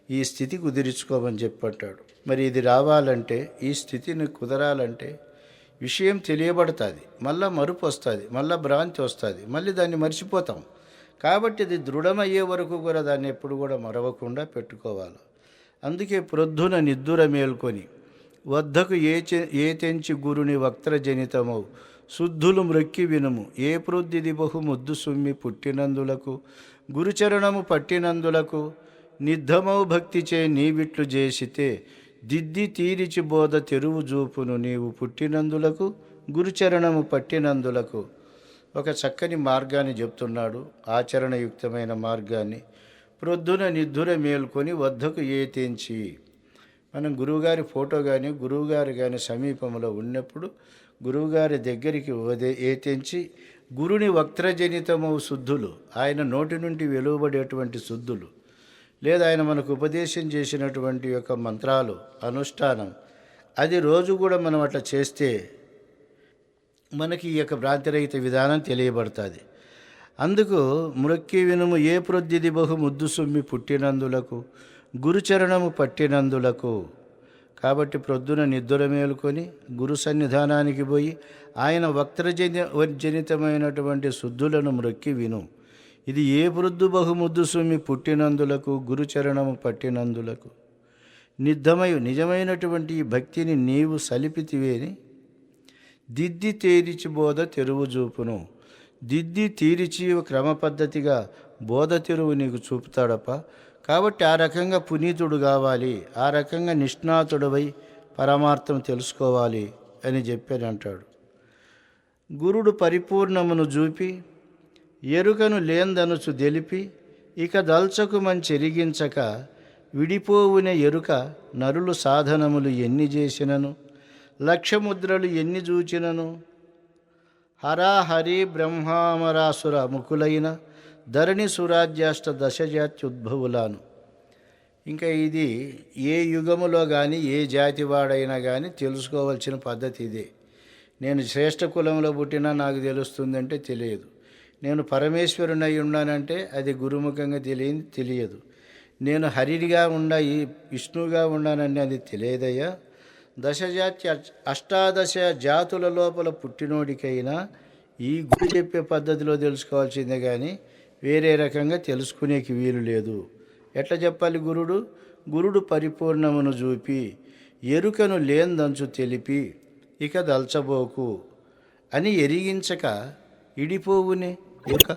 ఈ స్థితి కుదిరించుకోమని చెప్పంటాడు. మరి ఇది రావాలంటే, ఈ స్థితిని కుదరాలంటే విషయం తెలియబడుతుంది, మళ్ళీ మరుపు వస్తుంది, మళ్ళీ భ్రాంతి వస్తుంది, మళ్ళీ దాన్ని మర్చిపోతాం. కాబట్టి ఇది దృఢమయ్యే వరకు కూడా దాన్ని ఎప్పుడు కూడా మరవకుండా పెట్టుకోవాలి. అందుకే ప్రొద్దున నిద్దుర మేల్కొని వద్దకు ఏ తెంచి గురుని వక్త్రజనితమౌ శుద్ధులు మ్రొక్కి వినుము. ఏ ప్రొద్దిది బహు ముద్దు సుమ్మి పుట్టినందులకు గురుచరణము పట్టినందులకు నిద్ధమౌ భక్తిచే నీవిట్లు చేసితే దిద్ది తీరిచి బోధ తెరువు జూపును. నీవు పుట్టినందులకు గురుచరణము పట్టినందులకు. ఒక చక్కని మార్గాన్ని చెప్తున్నాడు, ఆచరణయుక్తమైన మార్గాన్ని. ప్రొద్దున నిద్దుర మేల్కొని వద్దకు ఏ తెంచి. మనం గురువుగారి ఫోటో కానీ గురువుగారు కానీ సమీపంలో ఉన్నప్పుడు గురువుగారి దగ్గరికి ఏ తెంచి గురుని వక్త్రజనితమవు శుద్ధులు, ఆయన నోటి నుండి వెలువబడేటువంటి శుద్ధులు, లేదా ఆయన మనకు ఉపదేశం చేసినటువంటి యొక్క మంత్రాలు అనుష్ఠానం, అది రోజు కూడా మనం అట్లా చేస్తే మనకి ఈ యొక్క భ్రాంతిరహిత విధానం తెలియబడుతుంది. అందుకు మ్రొక్కి వినుము. ఏ ప్రొద్దిది బహు ముద్దు సుమ్మి పుట్టినందులకు గురుచరణము పట్టినందులకు. కాబట్టి ప్రొద్దున నిద్ర మేలుకొని గురు సన్నిధానానికి పోయి ఆయన వక్త్రజనితమైనటువంటి శుద్ధులను మ్రొక్కి విను. ఇది ఏ వృద్ధు బహుముద్దు సుమ్మి పుట్టినందులకు గురుచరణము పట్టినందులకు. నిద్ధమయు నిజమైనటువంటి ఈ భక్తిని నీవు సలిపితివేని దిద్ది తేరిచి బోధ తెరువు చూపును. దిద్ది తీరిచి క్రమ పద్ధతిగా బోధ తెరువు నీకు చూపుతాడప్ప. కాబట్టి ఆ రకంగా పునీతుడు కావాలి, ఆ రకంగా నిష్ణాతుడవై పరమార్థం తెలుసుకోవాలి అని చెప్పాను అంటాడు. గురుడు పరిపూర్ణమును చూపి ఎరుకను లేందనుచు తెలిపి ఇక దల్చకు మంచెరిగించక విడిపోవునే ఎరుక నరులు సాధనములు ఎన్ని చేసినను లక్షముద్రలు ఎన్ని చూచినను హరాహరి బ్రహ్మామరాసుర ముకులైన ధరణి సురాజ్యాష్ట దశజాత్యుద్భవులాను. ఇంకా ఇది ఏ యుగములో కానీ ఏ జాతి వాడైనా కానీ తెలుసుకోవాల్సిన పద్ధతి ఇదే. నేను శ్రేష్ఠ కులంలో పుట్టినా నాకు తెలుస్తుందంటే తెలియదు. నేను పరమేశ్వరుని అయి ఉన్నానంటే అది గురుముఖంగా తెలియదు. నేను హరిగా ఈ విష్ణువుగా ఉన్నానని అది తెలియదయ్యా. దశజాతి అష్టాదశ జాతుల లోపల పుట్టినోడికైనా ఈ గురు చెప్పే పద్ధతిలో తెలుసుకోవాల్సిందే కానీ వేరే రకంగా తెలుసుకునేకి వీలు లేదు. ఎట్లా చెప్పాలి? గురుడు పరిపూర్ణమును చూపి ఎరుకను లేందంచు తెలిపి ఇక దల్చబోకు అని ఎరిగించక ఇడిపోవునే ఎరుక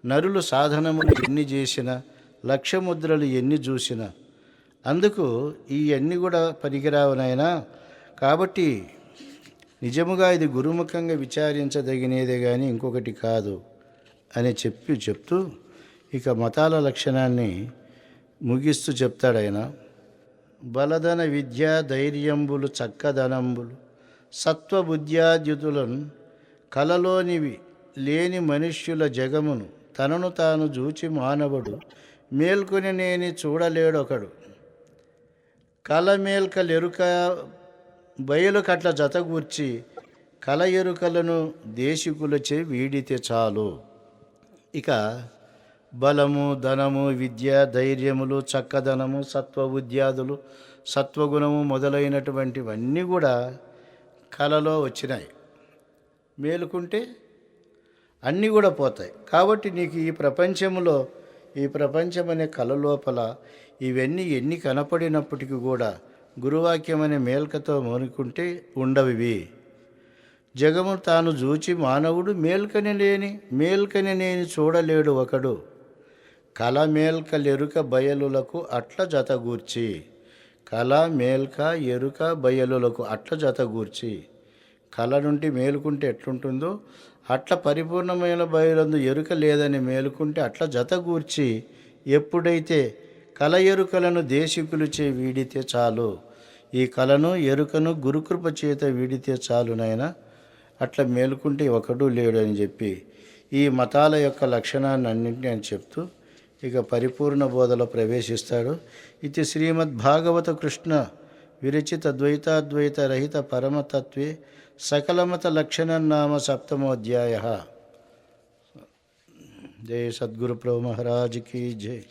నరులు సాధనములు ఎన్ని చేసినా లక్షముద్రలు ఎన్ని చూసినా అందుకు ఇవన్నీ కూడా పనికిరావునైనా. కాబట్టి నిజముగా ఇది గురుముఖంగా విచారించదగినదే కానీ ఇంకొకటి కాదు అని చెప్తూ ఇక మతాల లక్షణాన్ని ముగిస్తూ చెప్తాడు ఆయన. బలధన విద్యా ధైర్యంబులు చక్కదనంబులు సత్వబుద్ధ్యాద్యుతులను కలలోనివి లేని మనుష్యుల జగమును తనను తాను జూచి మానవుడు మేల్కొని నేని చూడలేడొకడు. కల మేల్కలెరుక బయలు కట్ల జతగూర్చి కల ఎరుకలను దేశికులచే వీడితే చాలు. ఇక బలము, ధనము, విద్య, ధైర్యములు, చక్కదనము, సత్వబుద్ధ్యాదులు, సత్వగుణము మొదలైనటువంటివన్నీ కూడా కలలో వచ్చినాయి. మేలుకుంటే అన్నీ కూడా పోతాయి. కాబట్టి నీకు ఈ ప్రపంచం అనే కళ లోపల ఇవన్నీ ఎన్ని కనపడినప్పటికీ కూడా గురువాక్యం అనే మేల్కతో మోనుకుంటే ఉండవివి. జగము తాను జూచి మానవుడు మేల్కని నేని చూడలేడు ఒకడు. కల మేల్కలెరుక బయలులకు అట్ల జతగూర్చి, కళ మేల్క ఎరుక బయలులకు అట్ల జతగూర్చి. కళ నుండి మేలుకుంటే ఎట్లుంటుందో అట్లా పరిపూర్ణమైన బయలందు ఎరుక లేదని మేలుకుంటే అట్లా జతగూర్చి ఎప్పుడైతే కల ఎరుకలను దేశికులుచే వీడితే చాలు. ఈ కళను ఎరుకను గురుకృప చేత వీడితే చాలు నాయన. అట్లా మేలుకుంటే ఒకడు లేడు అని చెప్పి ఈ మతాల యొక్క లక్షణాన్ని అన్నింటినీ అని చెప్తూ ఇక పరిపూర్ణ బోధలో ప్రవేశిస్తాడు. ఇది శ్రీమద్భాగవత కృష్ణ విరచిత ద్వైతాద్వైత రహిత పరమతత్వే సకలమత లక్షణం నామ సప్తమోధ్యాయ. జై సద్గురు ప్రభు మహారాజ్ కీ జై.